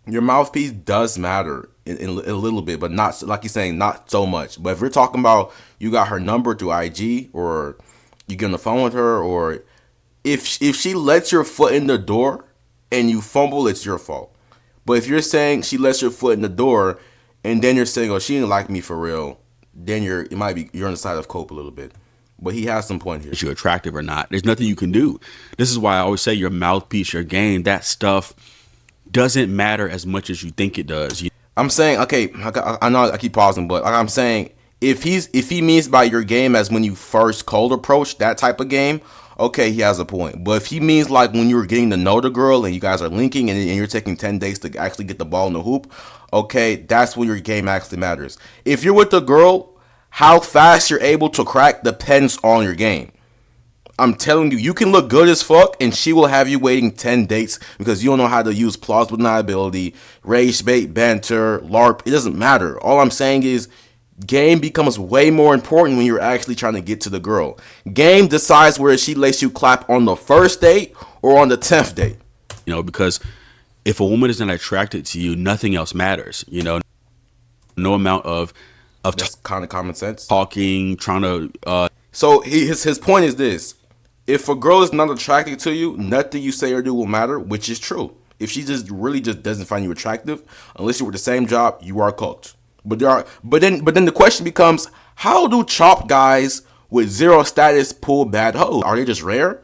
your mouthpiece does matter in a little bit, but not like you're saying, not so much. But if we're talking about you got her number through IG, or you get on the phone with her, or if she lets your foot in the door and you fumble, it's your fault. But if you're saying she lets your foot in the door and then you're saying, oh, she didn't like me for real, then you're on the side of cope a little bit. But he has some point here.
Is you attractive or not? There's nothing you can do. This is why I always say your mouthpiece, your game, that stuff doesn't matter as much as you think it does.
I'm saying, okay, I know I keep pausing, but I'm saying if he means by your game as when you first cold approach, that type of game, okay, he has a point. But if he means like when you're getting to know the girl and you guys are linking and you're taking 10 days to actually get the ball in the hoop, okay, that's when your game actually matters. If you're with the girl, how fast you're able to crack depends on your game. I'm telling you, you can look good as fuck and she will have you waiting 10 dates because you don't know how to use plausible deniability, rage bait, banter, LARP. It doesn't matter. All I'm saying is game becomes way more important when you're actually trying to get to the girl. Game decides whether she lets you clap on the first date or on the 10th date.
Because if a woman is not attracted to you, nothing else matters. No amount of
that's kind of common sense.
Talking, trying to.
So his point is this: if a girl is not attracted to you, nothing you say or do will matter, which is true. If she just doesn't find you attractive, unless you work the same job, you are cooked. But then the question becomes: how do chop guys with zero status pull bad hoes? Are they just rare?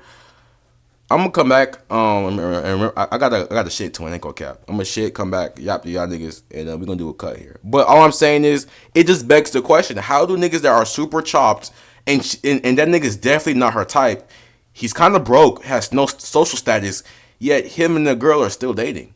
I'm gonna come back. I got a shit twin. Ain't gonna cap. I'm gonna come back. Yap to y'all niggas, and we're gonna do a cut here. But all I'm saying is, it just begs the question: how do niggas that are super chopped and that nigga's definitely not her type? He's kind of broke, has no social status, yet him and the girl are still dating.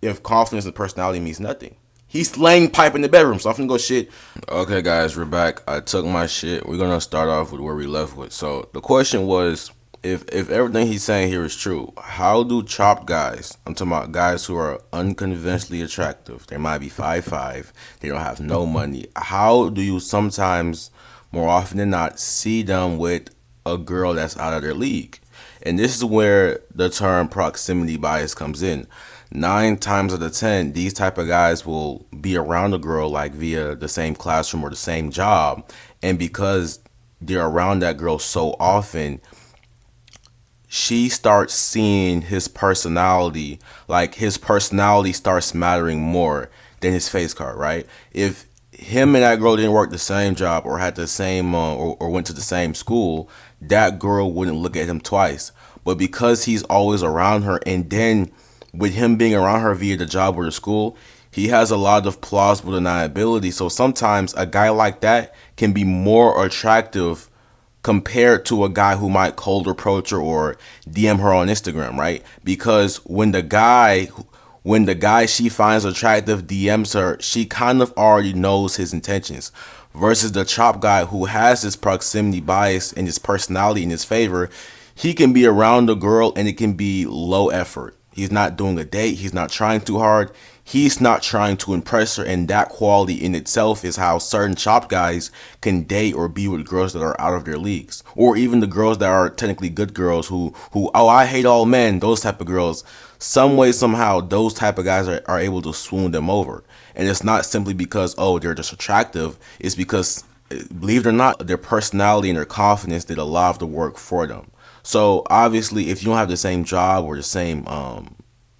If confidence and personality means nothing, he's laying pipe in the bedroom. So I'm gonna go shit. Okay, guys, we're back. I took my shit. We're gonna start off with where we left with. So the question was, if everything he's saying here is true, how do chopped guys, I'm talking about guys who are unconventionally attractive, they might be 5'5", they don't have no money, how do you sometimes, more often than not, see them with a girl that's out of their league? And this is where the term proximity bias comes in. 9 times out of 10, these type of guys will be around a girl like via the same classroom or the same job, and because they're around that girl so often, she starts seeing his personality, like his personality starts mattering more than his face card, right? If him and that girl didn't work the same job or had the same or went to the same school, that girl wouldn't look at him twice. But because he's always around her, and then with him being around her via the job or the school, he has a lot of plausible deniability. So sometimes a guy like that can be more attractive compared to a guy who might cold approach her or DM her on Instagram, right? Because when the guy she finds attractive DMs her, she kind of already knows his intentions. Versus the chop guy who has his proximity bias and his personality in his favor, he can be around the girl and it can be low effort. He's not doing a date. He's not trying too hard. He's not trying to impress her. And that quality in itself is how certain chop guys can date or be with girls that are out of their leagues. Or even the girls that are technically good girls who oh, I hate all men. Those type of girls. Some way, somehow, those type of guys are able to swoon them over. And it's not simply because, oh, they're just attractive. It's because, believe it or not, their personality and their confidence did a lot of the work for them. So obviously, if you don't have the same job or the same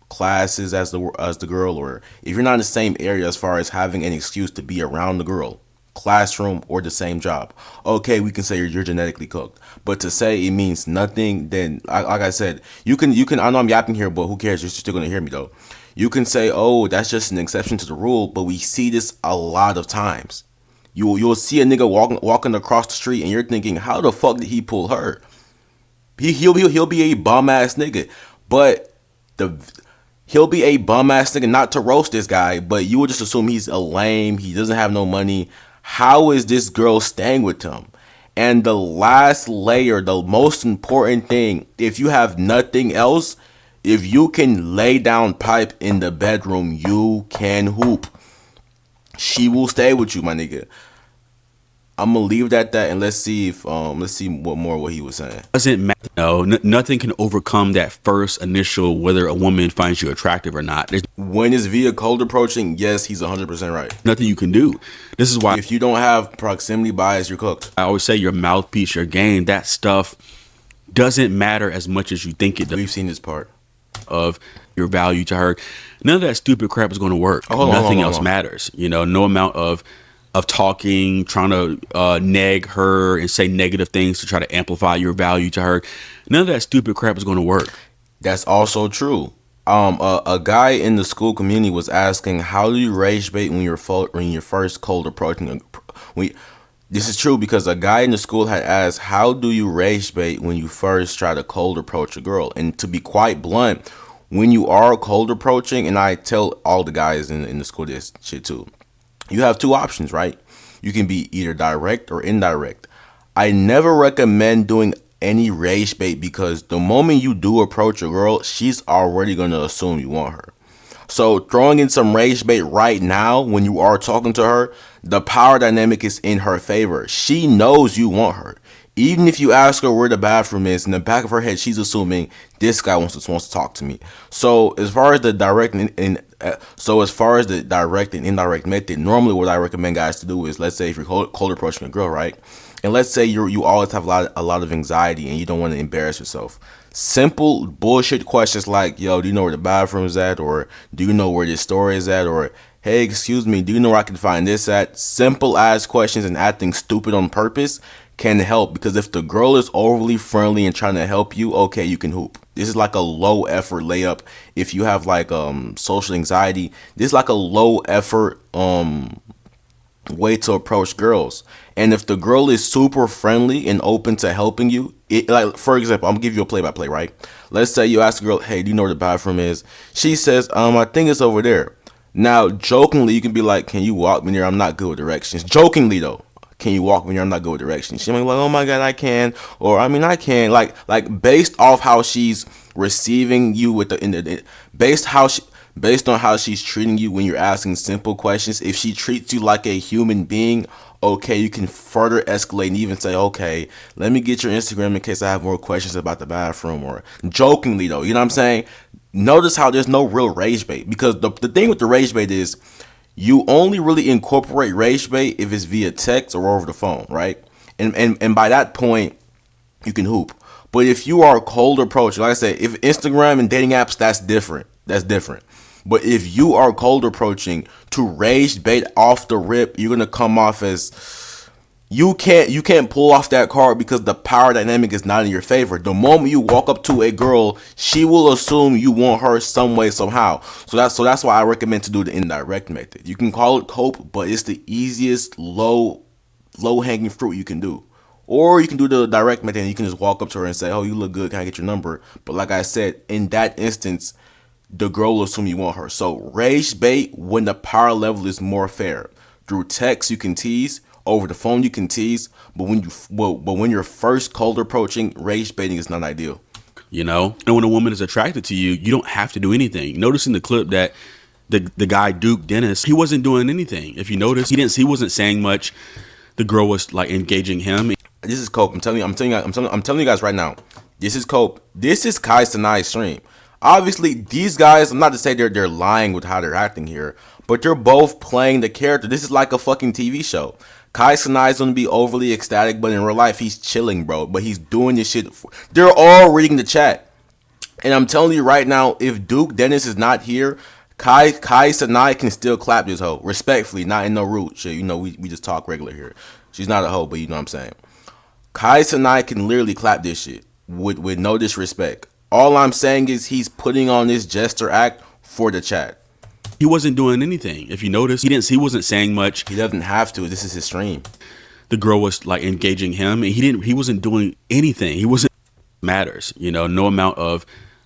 classes as the girl, or if you're not in the same area as far as having an excuse to be around the girl, classroom or the same job, okay, we can say you're genetically cooked. But to say it means nothing, then like I said, you can. I know I'm yapping here, but who cares? You're still gonna hear me though. You can say, oh, that's just an exception to the rule, but we see this a lot of times. You'll see a nigga walking across the street, and you're thinking, how the fuck did he pull her? He'll be a bum ass nigga, but he'll be a bum ass nigga, not to roast this guy, but you would just assume he's a lame, he doesn't have no money. How is this girl staying with him? And the last layer, the most important thing, if you have nothing else, if you can lay down pipe in the bedroom, you can hoop. She will stay with you, my nigga. I'm gonna leave it at that, and let's see what he was saying.
Doesn't matter. No, nothing can overcome that first initial whether a woman finds you attractive or not. There's
When it's via cold approaching, yes, he's 100% right.
nothing you can do. This is why
If you don't have proximity bias, you're cooked.
I always say your mouthpiece, your game, that stuff doesn't matter as much as you think it does.
We've seen this part.
Of your value to her. None of that stupid crap is going to work. Nothing else matters. You know, no amount of talking, trying to nag her and say negative things to try to amplify your value to her. None of that stupid crap is going to work.
That's also true. A guy in the school community was asking, how do you rage bait when you're first cold approaching? This is true because a guy in the school had asked, how do you rage bait when you first try to cold approach a girl? And to be quite blunt, when you are cold approaching, and I tell all the guys in the school this shit too, you have two options, right? You can be either direct or indirect. I never recommend doing any rage bait because the moment you do approach a girl, she's already going to assume you want her. So throwing in some rage bait right now when you are talking to her, the power dynamic is in her favor. She knows you want her. Even if you ask her where the bathroom is, in the back of her head, she's assuming this guy wants to talk to me. So as far as the direct and indirect method, normally what I recommend guys to do is, let's say if you're cold approaching a girl, right? And let's say you always have a lot of anxiety and you don't want to embarrass yourself. Simple bullshit questions like, yo, do you know where the bathroom is at? Or do you know where this store is at? Or, hey, excuse me, do you know where I can find this at? Simple ass questions and acting stupid on purpose can help, because if the girl is overly friendly and trying to help you, okay, you can hoop. This is like a low effort layup. If you have like social anxiety, this is like a low effort way to approach girls. And if the girl is super friendly and open to helping you, like for example, I'm gonna give you a play-by-play, right? Let's say you ask a girl, hey, do you know where the bathroom is? She says, I think it's over there. Now, jokingly, you can be like, can you walk me there? I'm not good with directions. Jokingly though, can you walk me there? I'm not good with directions. She might be like, oh my God, I can. Or I mean, I can. Like based off how she's receiving you with based on how she's treating you when you're asking simple questions. If she treats you like a human being, okay, you can further escalate and even say, okay, let me get your Instagram in case I have more questions about the bathroom. Or jokingly though, you know what I'm saying? Notice how there's no real rage bait, because the thing with the rage bait is you only really incorporate rage bait if it's via text or over the phone, right? And by that point, you can hoop. But if you are cold approach, like I said, if Instagram and dating apps, that's different. That's different. But if you are cold approaching to rage bait off the rip, you're gonna come off as you can't pull off that card because the power dynamic is not in your favor. The moment you walk up to a girl, she will assume you want her some way, somehow. So that's why I recommend to do the indirect method. You can call it cope, but it's the easiest low hanging fruit you can do. Or you can do the direct method and you can just walk up to her and say, "Oh, you look good. Can I get your number?" But like I said, in that instance, the girl will assume you want her. So rage bait when the power level is more fair. Through text you can tease, over the phone you can tease, but when you're first cold approaching, rage baiting is not ideal.
You know, and when a woman is attracted to you, you don't have to do anything. Notice in the clip that the guy Duke Dennis, he wasn't doing anything. If you notice, he wasn't saying much. The girl was like engaging him.
This is cope. I'm telling you guys right now. This is cope. This is Kai Cenai's stream. Obviously, these guys, I'm not to say they're lying with how they're acting here, but they're both playing the character. This is like a fucking TV show. Kai Cenai's gonna be overly ecstatic, but in real life, he's chilling, bro. But he's doing this shit. They're all reading the chat. And I'm telling you right now, if Duke Dennis is not here, Kai Cenai can still clap this hoe. Respectfully, not in no rude shit. You know, we just talk regular here. She's not a hoe, but you know what I'm saying. Kai Cenai can literally clap this shit with no disrespect. All I'm saying is he's putting on this jester act for the chat.
He wasn't doing anything. If you notice, he wasn't saying much.
He doesn't have to. This is his stream.
The girl was like engaging him, and he wasn't doing anything. He wasn't matters, you know, no amount of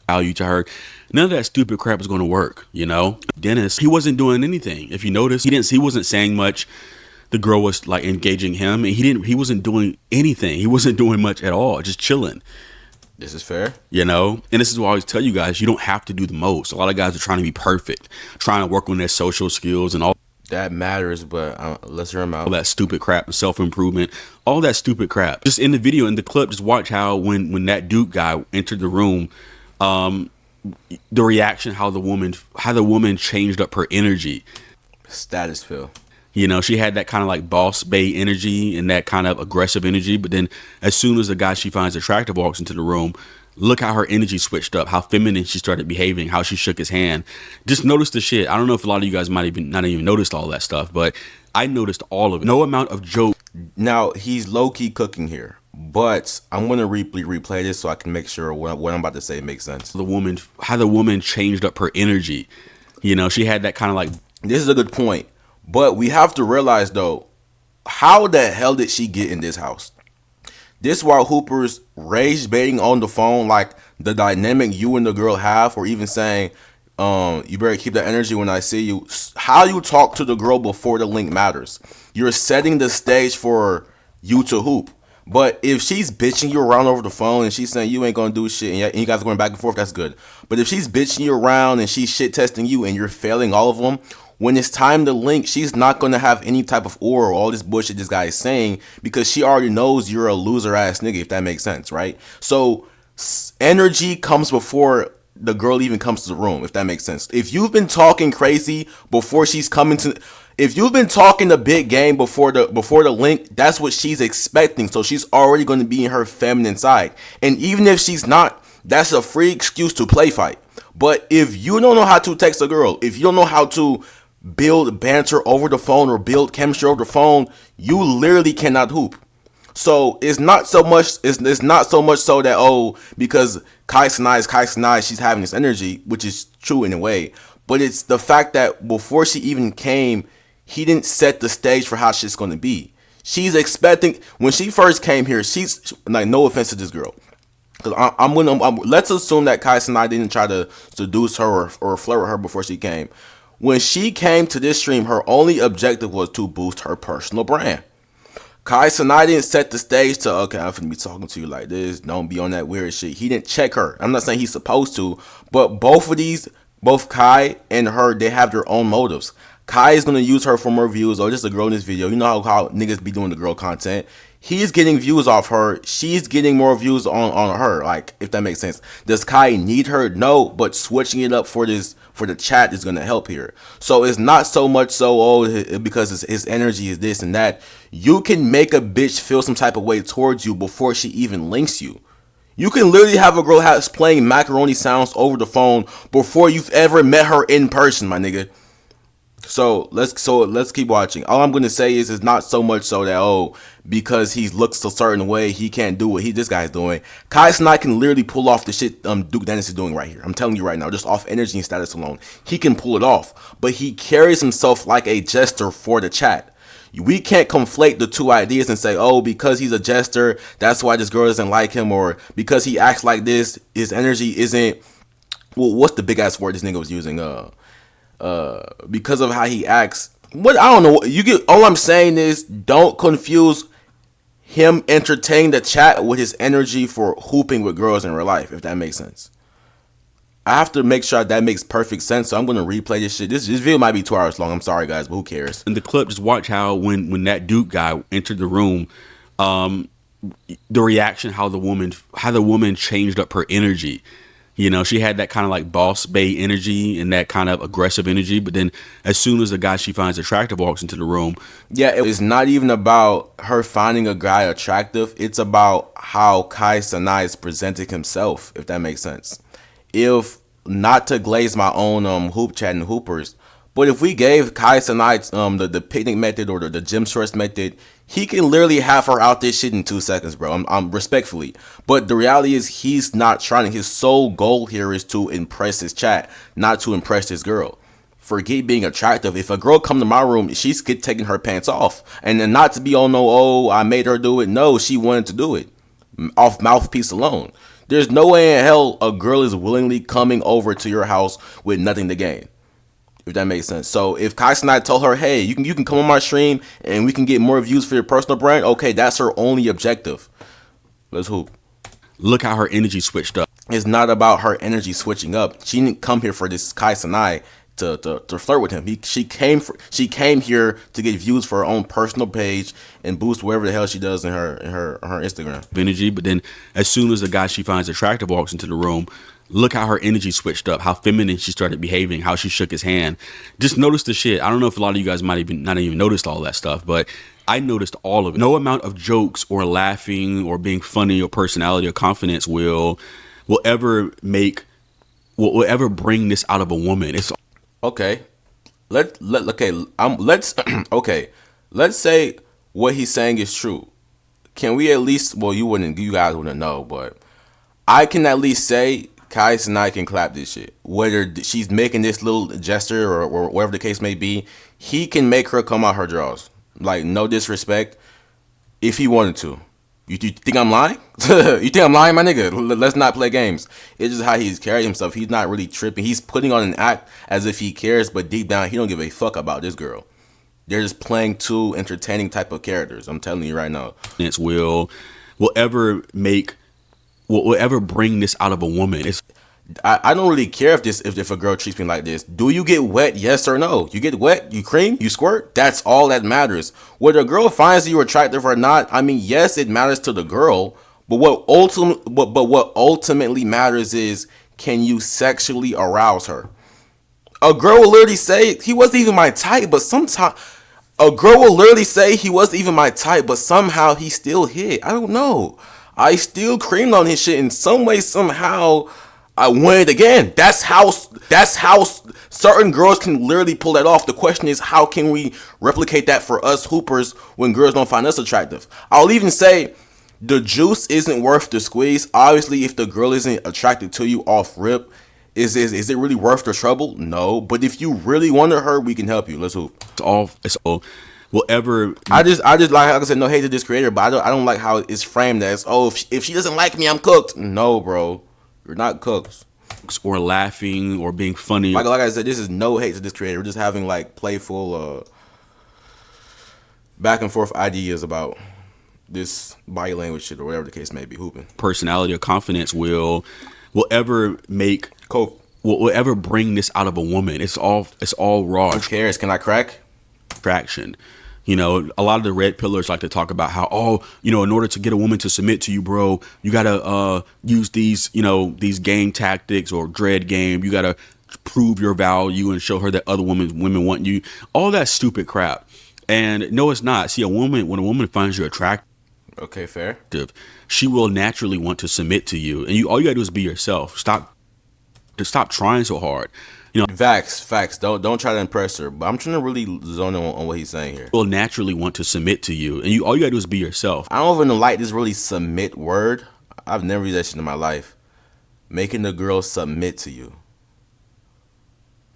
value to her. None of that stupid crap is going to work, you know. Dennis, he wasn't doing anything. If you notice, he wasn't saying much. The girl was like engaging him, and he wasn't doing anything. He wasn't doing much at all, just chilling.
This is fair.
You know, and this is why I always tell you guys, you don't have to do the most. A lot of guys are trying to be perfect, trying to work on their social skills and all.
That matters, but let's hear him out.
All that stupid crap, self-improvement, all that stupid crap. Just in the video, in the clip, just watch how when that Duke guy entered the room, the reaction, how the woman changed up her energy.
Status feel.
You know, she had that kind of like boss bae energy and that kind of aggressive energy. But then as soon as the guy she finds attractive walks into the room, look how her energy switched up, how feminine she started behaving, how she shook his hand. Just notice the shit. I don't know if a lot of you guys might even not even noticed all that stuff, but I noticed all of it. No amount of joke.
Now, he's low-key cooking here, but I'm going to replay this so I can make sure what I'm about to say makes sense.
How the woman changed up her energy. You know, she had that kind of like...
This is a good point. But we have to realize, though, how the hell did she get in this house? This while Hooper's rage baiting on the phone, like the dynamic you and the girl have, or even saying, you better keep that energy when I see you. How you talk to the girl before the link matters. You're setting the stage for you to hoop. But if she's bitching you around over the phone and she's saying you ain't gonna do shit and you guys are going back and forth, that's good. But if she's bitching you around and she's shit testing you and you're failing all of them, when it's time to link, she's not going to have any type of aura or all this bullshit this guy is saying because she already knows you're a loser ass nigga, if that makes sense, right? So energy comes before the girl even comes to the room, if that makes sense. If you've been talking crazy before she's coming to... If you've been talking the big game before the link, that's what she's expecting. So she's already going to be in her feminine side. And even if she's not, that's a free excuse to play fight. But if you don't know how to text a girl, if you don't know how to build banter over the phone or build chemistry over the phone, you literally cannot hoop. So it's not so much so that because Kai Cenai, she's having this energy, which is true in a way, but it's the fact that before she even came, he didn't set the stage for how shit's going to be. She's expecting, when she first came here, she's like, no offense to this girl, because let's assume that Kai Cenai didn't try to seduce her or flirt with her before she came. When she came to this stream, her only objective was to boost her personal brand. Kai Cenai didn't set the stage to, okay, I'm finna be talking to you like this, don't be on that weird shit. He didn't check her. I'm not saying he's supposed to, but both Kai and her, they have their own motives. Kai is going to use her for more views, or just a girl in this video. You know how niggas be doing the girl content. He's getting views off her. She's getting more views on her, like, if that makes sense. Does Kai need her? No, but switching it up for the chat is going to help here. So it's not so much so, because his energy is this and that. You can make a bitch feel some type of way towards you before she even links you. You can literally have a girl playing macaroni sounds over the phone before you've ever met her in person, my nigga. So let's keep watching. All I'm gonna say is it's not so much so that because he looks a certain way he can't do what this guy's doing. Kai Cenat can literally pull off the shit Duke Dennis is doing right here. I'm telling you right now, just off energy and status alone, he can pull it off. But he carries himself like a jester for the chat. We can't conflate the two ideas and say, because he's a jester, that's why this girl doesn't like him, or because he acts like this, his energy isn't. Well, what's the big ass word this nigga was using? Because of how he acts. What I don't know. You get. All I'm saying is, don't confuse him entertaining the chat with his energy for hooping with girls in real life. If that makes sense. I have to make sure that makes perfect sense. So I'm gonna replay this shit. This video might be 2 hours long. I'm sorry guys, but who cares?
In the clip, just watch how when that Duke guy entered the room, the reaction, how the woman changed up her energy. You know, she had that kind of like boss bae energy and that kind of aggressive energy. But then as soon as the guy she finds attractive walks into the room.
Yeah, it's not even about her finding a guy attractive. It's about how Kai Cenat is presenting himself, if that makes sense. If not to glaze my own hoop chat and hoopers, but if we gave Kai Cenat the picnic method or the gym shorts method, he can literally have her out this shit in 2 seconds, bro. I'm respectfully. But the reality is he's not trying. His sole goal here is to impress his chat, not to impress this girl. Forget being attractive. If a girl come to my room, she's taking her pants off. And then not to be I made her do it. No, she wanted to do it. Off mouthpiece alone. There's no way in hell a girl is willingly coming over to your house with nothing to gain. If that makes sense. So if Kai Cenat told her, hey, you can come on my stream and we can get more views for your personal brand, okay, that's her only objective. Let's hoop.
Look how her energy switched up.
It's not about her energy switching up. She didn't come here for this Kai Cenat to flirt with him. She came here to get views for her own personal page and boost whatever the hell she does in her Instagram.
Energy, but then as soon as the guy she finds attractive walks into the room, look how her energy switched up, how feminine she started behaving, how she shook his hand. Just notice the shit. I don't know if a lot of you guys might even not even noticed all that stuff, but I noticed all of it. No amount of jokes or laughing or being funny or personality or confidence will ever bring this out of a woman. It's
okay. Let's Let's say what he's saying is true. Can we at least? Well, you guys wouldn't know, but I can at least say Kai Cenat can clap this shit. Whether she's making this little gesture or whatever the case may be, he can make her come out her drawers. Like, no disrespect, if he wanted to. You think I'm lying? You think I'm lying, my nigga? Let's not play games. It's just how he's carrying himself. He's not really tripping. He's putting on an act as if he cares, but deep down, he don't give a fuck about this girl. They're just playing two entertaining type of characters. I'm telling you right now.
It will ever bring this out of a woman.
I don't really care if a girl treats me like this. Do you get wet? Yes or no? You get wet? You cream? You squirt? That's all that matters. Whether a girl finds you attractive or not, I mean, yes, it matters to the girl. But what ultimately matters is, can you sexually arouse her? A girl will literally say he wasn't even my type, but somehow he still hit. I don't know. I still creamed on his shit in some way, somehow. I won it again. That's how certain girls can literally pull that off. The question is, how can we replicate that for us hoopers when girls don't find us attractive? I'll even say the juice isn't worth the squeeze. Obviously, if the girl isn't attracted to you off rip, is it really worth the trouble? No. But if you really wanted her, we can help you. Let's hoop.
I
just like I said, no hate to this creator, but I don't like how it's framed as, if she doesn't like me, I'm cooked. No, bro. You're not cooked.
Or laughing or being funny.
Like I said, this is no hate to this creator. We're just having like playful back and forth ideas about this body language shit or whatever the case may be. Hooping.
Personality or confidence will ever make
cope.
Will ever bring this out of a woman. It's all raw.
Who cares? Can I crack?
Traction. You know, a lot of the red pillars like to talk about how, in order to get a woman to submit to you, bro, you gotta use these game tactics or dread game. You gotta prove your value and show her that other women want you. All that stupid crap. And no, it's not. See, when a woman finds you attractive,
Okay, fair.
She will naturally want to submit to you, and all you gotta do is be yourself. Stop trying so hard.
Facts. Don't try to impress her. But I'm trying to really zone in on what he's saying here.
Will naturally want to submit to you, and all you gotta do is be yourself.
I don't even like this really submit word. I've never used that shit in my life. Making the girl submit to you.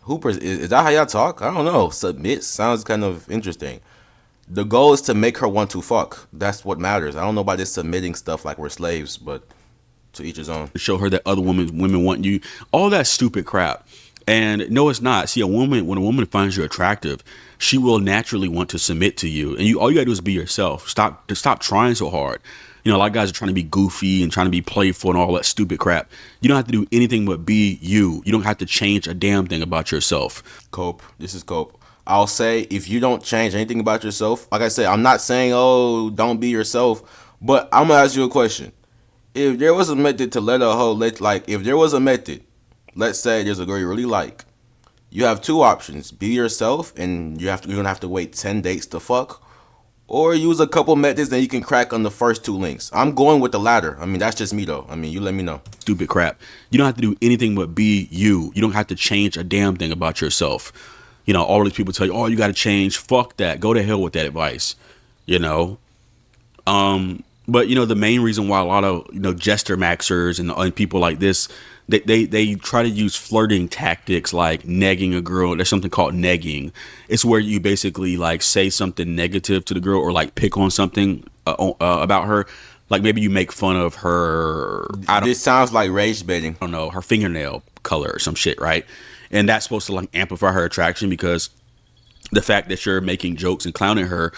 Hooper, is that how y'all talk? I don't know. Submit sounds kind of interesting. The goal is to make her want to fuck. That's what matters. I don't know about this submitting stuff like we're slaves, but to each his own.
Show her that other women want you. All that stupid crap. And no, it's not. See, when a woman finds you attractive, she will naturally want to submit to you, and all you gotta do is be yourself. Stop trying so hard. A lot of guys are trying to be goofy and trying to be playful and all that stupid crap. You don't have to do anything but be you. You don't have to change a damn thing about yourself.
Cope, this is Cope. I'll say if you don't change anything about yourself, like I said, I'm not saying, oh, don't be yourself, but I'm gonna ask you a question. If there was a method to let a hoe if there was a method, let's say there's a girl you really like, you have two options: be yourself, and you're gonna have to wait 10 dates to fuck, or use a couple methods that you can crack on the first two links. I'm going with the latter. I mean, that's just me though. I mean, you let me know.
Stupid crap. You don't have to do anything but be you. You don't have to change a damn thing about yourself. All these people tell you, oh, you got to change. Fuck that. Go to hell with that advice. But the main reason why a lot of jester maxers and people like this, they try to use flirting tactics like negging a girl. There's something called negging. It's where you basically like say something negative to the girl or like pick on something about her. Like maybe you make fun of her.
This sounds like rage baiting.
I don't know, her fingernail color or some shit, right? And that's supposed to like amplify her attraction, because the fact that you're making jokes and clowning her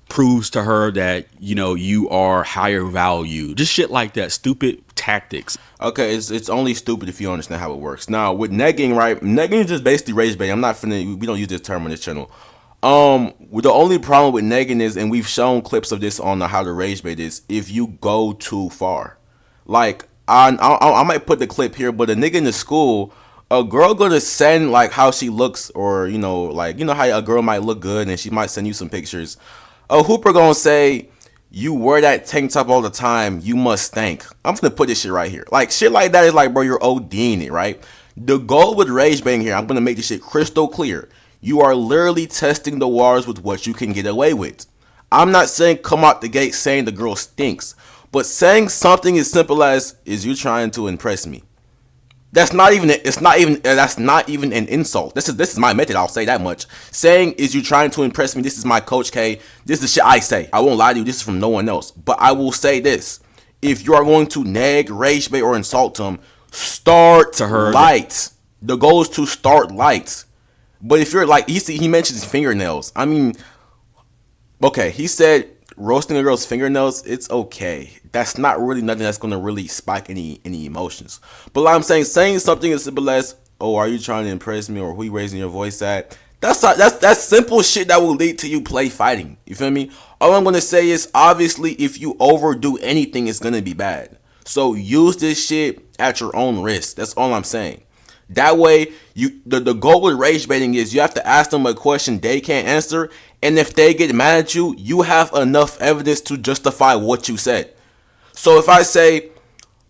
proves to her that you are higher value. Just shit like that. Stupid tactics.
Okay, it's only stupid if you understand how it works. Now with negging, right? Negging is just basically rage baiting. We don't use this term on this channel. The only problem with negging is, and we've shown clips of this on how to rage bait, is if you go too far. Like I might put the clip here, but a nigga in the school, a girl gonna send like how she looks, or how a girl might look good and she might send you some pictures. A hooper gonna say, you wear that tank top all the time, you must stink. I'm gonna put this shit right here. Like shit like that is like, bro, you're ODing it, right? The goal with rage baiting here, I'm gonna make this shit crystal clear. You are literally testing the waters with what you can get away with. I'm not saying come out the gate saying the girl stinks, but saying something as simple as, is you trying to impress me? That's not even an insult. This is my method, I'll say that much. Saying, is you trying to impress me? This is my Coach K. This is the shit I say. I won't lie to you, this is from no one else. But I will say this. If you are going to nag, rage bait, or insult him, start to her light. The goal is to start light. But if you're like, he mentions fingernails. I mean, okay, he said roasting a girl's fingernails, it's okay. That's not really nothing that's gonna really spike any emotions. But like I'm saying something as simple as, oh, are you trying to impress me, or who you raising your voice at? That's simple shit that will lead to you play fighting. You feel me? All I'm gonna say is, obviously, if you overdo anything, it's gonna be bad. So use this shit at your own risk. That's all I'm saying. That way, the goal with rage baiting is you have to ask them a question they can't answer, and if they get mad at you, you have enough evidence to justify what you said. So if I say,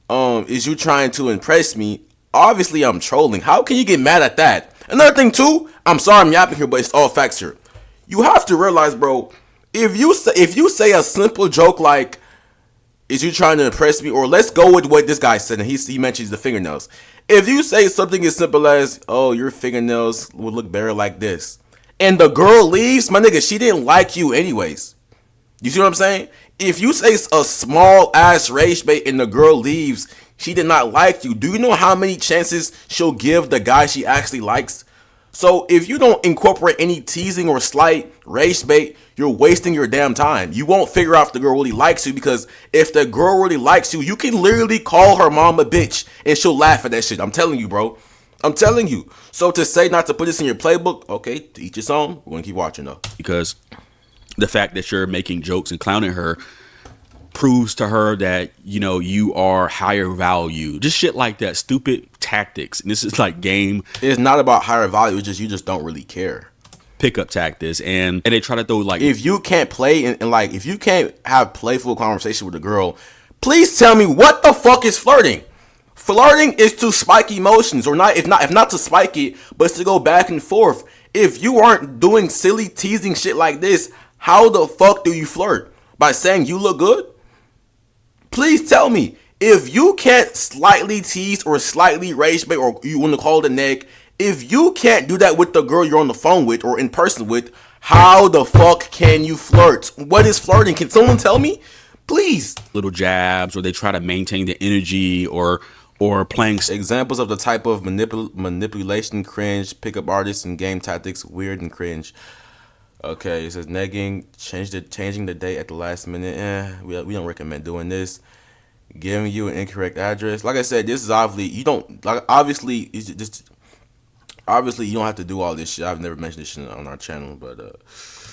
is you trying to impress me? Obviously, I'm trolling. How can you get mad at that? Another thing too, I'm sorry I'm yapping here, but it's all facts here. You have to realize, bro, if you say a simple joke like, is you trying to impress me? Or let's go with what this guy said, and he mentions the fingernails. If you say something as simple as, oh, your fingernails would look better like this, and the girl leaves, my nigga, she didn't like you anyways. You see what I'm saying? If you say a small ass rage bait and the girl leaves, she did not like you, do you know how many chances she'll give the guy she actually likes? So if you don't incorporate any teasing or slight rage bait, you're wasting your damn time. You won't figure out if the girl really likes you, because if the girl really likes you, you can literally call her mom a bitch and she'll laugh at that shit. I'm telling you, bro. I'm telling you. So to say not to put this in your playbook, okay, to each his own. We're gonna keep watching though.
Because the fact that you're making jokes and clowning her proves to her that you are higher value. Just shit like that. Stupid tactics. And this is like game.
It's not about higher value. It's just you just don't really care.
pickup tactics, and they try to throw like,
if you can't play and like if you can't have playful conversation with a girl, please tell me what the fuck is flirting. Flirting is to spike emotions, or not. If not to spike it, but it's to go back and forth. If you aren't doing silly teasing shit like this, how the fuck do you flirt? By saying you look good? Please tell me. If you can't slightly tease or slightly rage bait, or you want to call it a neck, if you can't do that with the girl you're on the phone with or in person with, how the fuck can you flirt? What is flirting? Can someone tell me? Please.
little jabs, or they try to maintain the energy, or playing
Examples of the type of manipulation, cringe, pickup artists and game tactics, weird and cringe. Okay, it says negging, changing the date at the last minute. We don't recommend doing this. Giving you an incorrect address. Like I said, this is obviously obviously you don't have to do all this shit. I've never mentioned this shit on our channel, but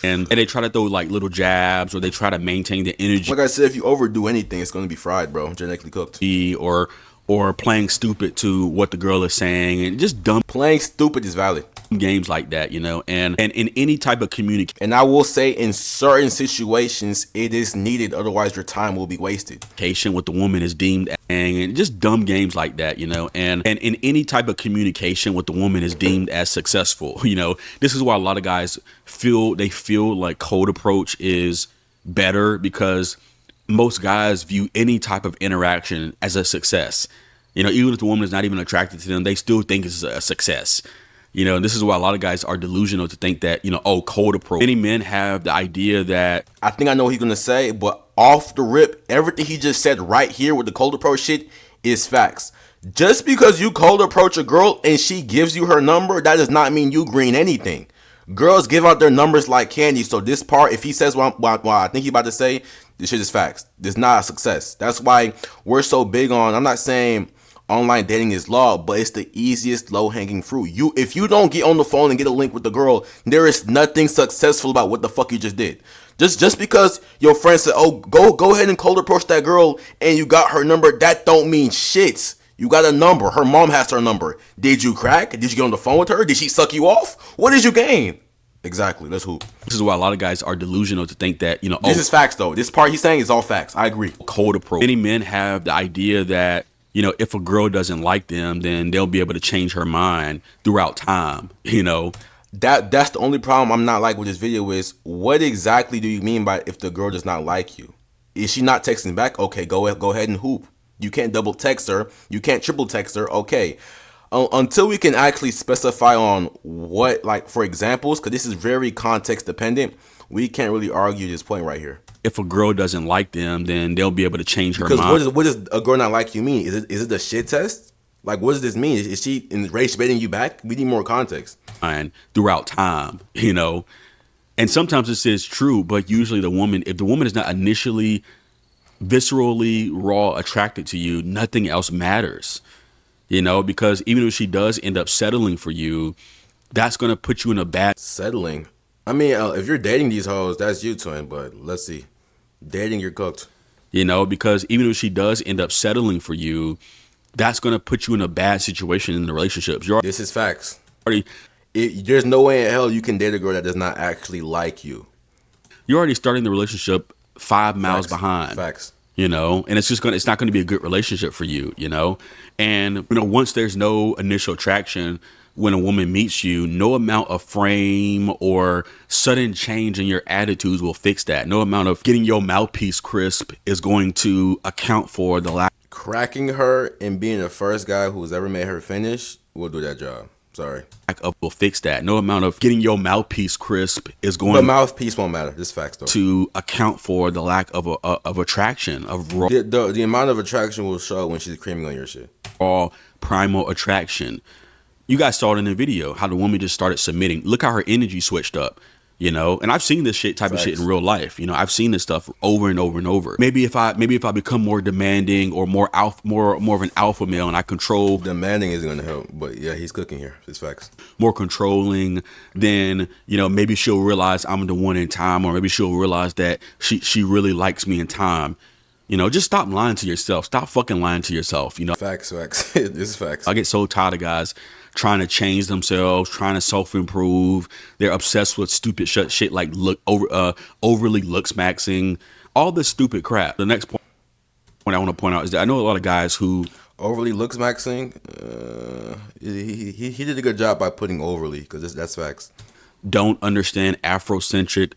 and they try to throw like little jabs, or they try to maintain the energy.
Like I said, if you overdo anything, it's gonna be fried, bro. Genetically cooked.
Or playing stupid to what the girl is saying, and just dumb.
Playing stupid is valid.
Games like that, you know, and in any type of communication.
And I will say, in certain situations, it is needed. Otherwise, your time will be wasted.
With the woman is deemed, and just dumb games like that, you know, and in any type of communication with the woman is deemed as successful. You know, this is why a lot of guys feel like cold approach is better, because most guys view any type of interaction as a success. You know, even if the woman is not even attracted to them, they still think it's a success. You know, and this is why a lot of guys are delusional to think that, you know, oh, cold approach. Many men have the idea that,
I think I know what he's going to say, but off the rip, everything he just said right here with the cold approach shit is facts. Just because you cold approach a girl and she gives you her number, that does not mean you green anything. Girls give out their numbers like candy. So this part, if he says what I think he's about to say, this shit is facts. This is not a success. That's why we're so big on, I'm not saying online dating is law, but it's the easiest low-hanging fruit. If you don't get on the phone and get a link with the girl, there is nothing successful about what the fuck you just did. Just because your friend said, oh, go ahead and cold approach that girl and you got her number, that don't mean shit. You got a number. Her mom has her number. Did you crack? Did you get on the phone with her? Did she suck you off? What did you gain? Exactly. Let's hoop.
This is why a lot of guys are delusional to think that, you know,
this is facts though. This part he's saying is all facts. I agree.
Cold approach. Many men have the idea that, you know, if a girl doesn't like them, then they'll be able to change her mind throughout time, you know.
That's the only problem I'm not like with this video is, what exactly do you mean by if the girl does not like you? Is she not texting back? Okay, go ahead and hoop. You can't double text her. You can't triple text her. Okay. Until we can actually specify on what, like, for examples, because this is very context dependent, we can't really argue this point right here.
If a girl doesn't like them, then they'll be able to change her mind.
Because what does a girl not like you mean? Is it the shit test? Like, what does this mean? Is she in race baiting you back? We need more context.
And throughout time, you know, and sometimes this is true, but usually if the woman is not initially viscerally raw attracted to you, nothing else matters. You know, because even if she does end up settling for you, that's going to put you in a bad...
Settling? I mean, if you're dating these hoes, that's you, twin, but let's see. Dating, you're cooked.
You know, because even if she does end up settling for you, that's going to put you in a bad situation in the relationships.
This is facts. There's no way in hell you can date a girl that does not actually like you.
You're already starting the relationship 5 miles behind.
Facts.
You know, and it's not going to be a good relationship for you, you know. And, you know, once there's no initial attraction, when a woman meets you, no amount of frame or sudden change in your attitudes will fix that. No amount of getting your mouthpiece crisp is going to account for the lack.
Cracking her and being the first guy who's ever made her finish will do that job. Sorry.
Will fix that. No amount of getting your mouthpiece crisp is going.
The mouthpiece won't matter. This facts though.
To account for the lack of attraction of raw.
The amount of attraction will show when she's creaming on your shit.
Raw primal attraction. You guys saw it in the video how the woman just started submitting. Look how her energy switched up. You know, and I've seen this type of shit in real life. You know, I've seen this stuff over and over and over. Maybe if I become more demanding or more of an alpha male and I control.
Demanding isn't going to help, but yeah, he's cooking here. It's facts.
More controlling, then, you know, maybe she'll realize I'm the one in time, or maybe she'll realize that she really likes me in time. You know, just stop lying to yourself. Stop fucking lying to yourself. You know,
Facts. This is facts.
I get so tired of guys trying to change themselves, trying to self-improve. They're obsessed with stupid shit like overly looks maxing, all this stupid crap. The next point I want to point out is that I know a lot of guys who
Overly looks maxing. He did a good job by putting overly, because that's facts.
don't understand Afrocentric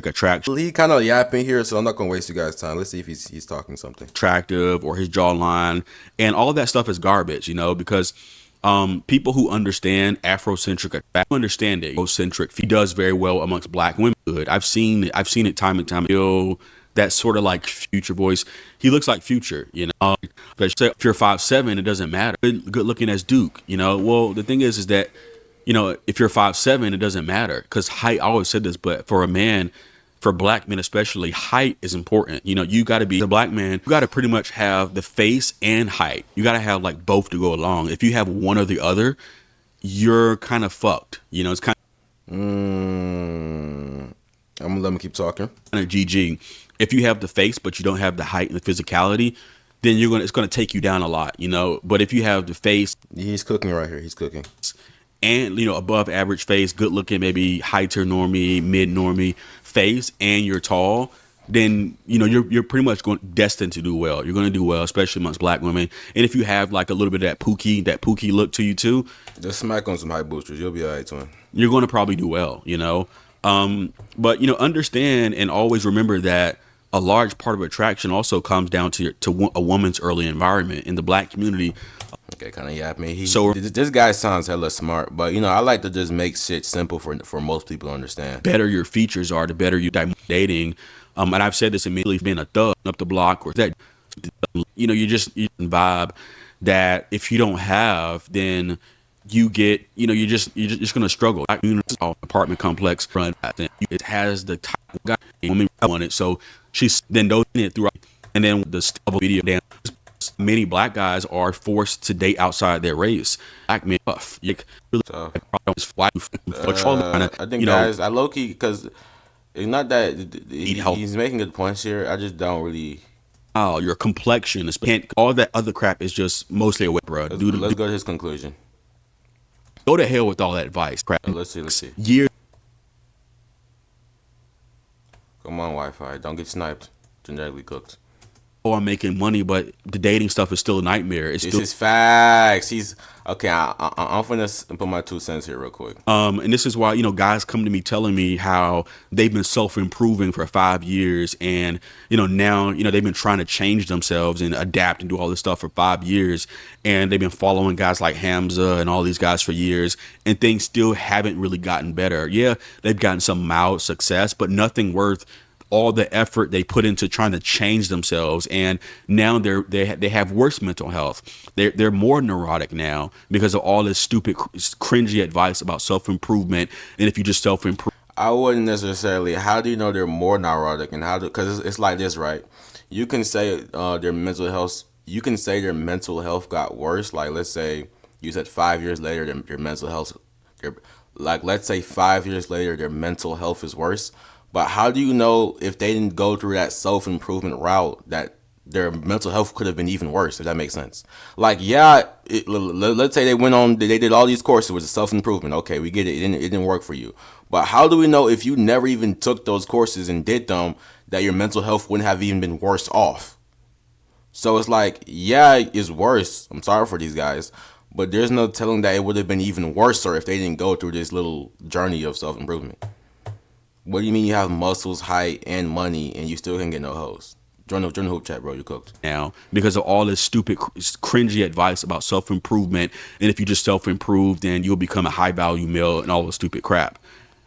attraction.
He kind of yapping here, so I'm not gonna waste you guys' time. Let's see if he's talking something.
Attractive or his jawline, and all of that stuff is garbage, you know, because people who understand Afrocentric understand it. Afrocentric, he does very well amongst black women. I've seen it time and time again. That sort of like Future voice. He looks like Future, you know. But if you're 5'7", it doesn't matter. Good looking as Duke, you know. Well, the thing is that, you know, if you're 5'7", it doesn't matter, because height. I always said this, but for a man, for black men especially, height is important. You know, you got to be a black man. You got to pretty much have the face and height. You got to have like both to go along. If you have one or the other, you're kind of fucked. You know, it's kind of.
I'm gonna let him keep talking.
GG. If you have the face but you don't have the height and the physicality, then it's gonna take you down a lot, you know. But if you have the face,
he's cooking right here. He's cooking,
and you know, above average face, good looking, maybe high tier normie, mid normie face, and you're tall, then you know you're pretty much destined to do well. You're gonna do well, especially amongst black women. And if you have like a little bit of that pookie look to you too,
just smack on some hype boosters. You'll be alright, twin.
You're gonna probably do well, you know. But you know, understand and always remember that a large part of attraction also comes down to a woman's early environment in the black community.
Okay, kind of yap me. This guy sounds hella smart, but you know, I like to just make shit simple for most people to understand.
Better your features are, the better you dating. And I've said this immediately, being a thug up the block, or that, you know, you vibe that if you don't have, then you get, you know, you're just gonna struggle. Apartment complex front, it has the type of guy woman want it, so she's then doing it throughout, and then the video down. Many black guys are forced to date outside their race. Black men, I think,
guys, I low key, because it's not that he's making good points here. I just don't really.
Oh, your complexion is all that other crap is just mostly a way, bro.
Let's go to his conclusion.
Go to hell with all that advice, crap.
Let's see.
Years.
Come on, Wi-Fi. Don't get sniped. Genetically cooked.
Oh, I'm making money, but the dating stuff is still a nightmare.
This is facts. He's okay. I'm finna put my 2 cents here real quick.
And this is why, you know, guys come to me telling me how they've been self-improving for 5 years, and you know, now, you know, they've been trying to change themselves and adapt and do all this stuff for 5 years, and they've been following guys like Hamza and all these guys for years, and things still haven't really gotten better. Yeah, they've gotten some mild success, but nothing worth all the effort they put into trying to change themselves, and now they have worse mental health. They're more neurotic now because of all this stupid, cringy advice about self-improvement. And if you just self-improve,
I wouldn't necessarily. How do you know they're more neurotic, and how do? Because it's like this, right? You can say their mental health. You can say their mental health got worse. Like, let's say you said 5 years later, their mental health. Let's say 5 years later, their mental health is worse. But how do you know if they didn't go through that self-improvement route that their mental health could have been even worse, if that makes sense? Like, yeah, let's say they did all these courses with self-improvement. Okay, we get it. It didn't work for you. But how do we know if you never even took those courses and did them, that your mental health wouldn't have even been worse off? So it's like, yeah, it's worse. I'm sorry for these guys. But there's no telling that it would have been even worse if they didn't go through this little journey of self-improvement. What do you mean you have muscles, height, and money, and you still can't get no hoes? Join the hoop chat, bro. You cooked.
Now, because of all this stupid, cringy advice about self-improvement, and if you just self-improve, then you'll become a high-value male and all the stupid crap.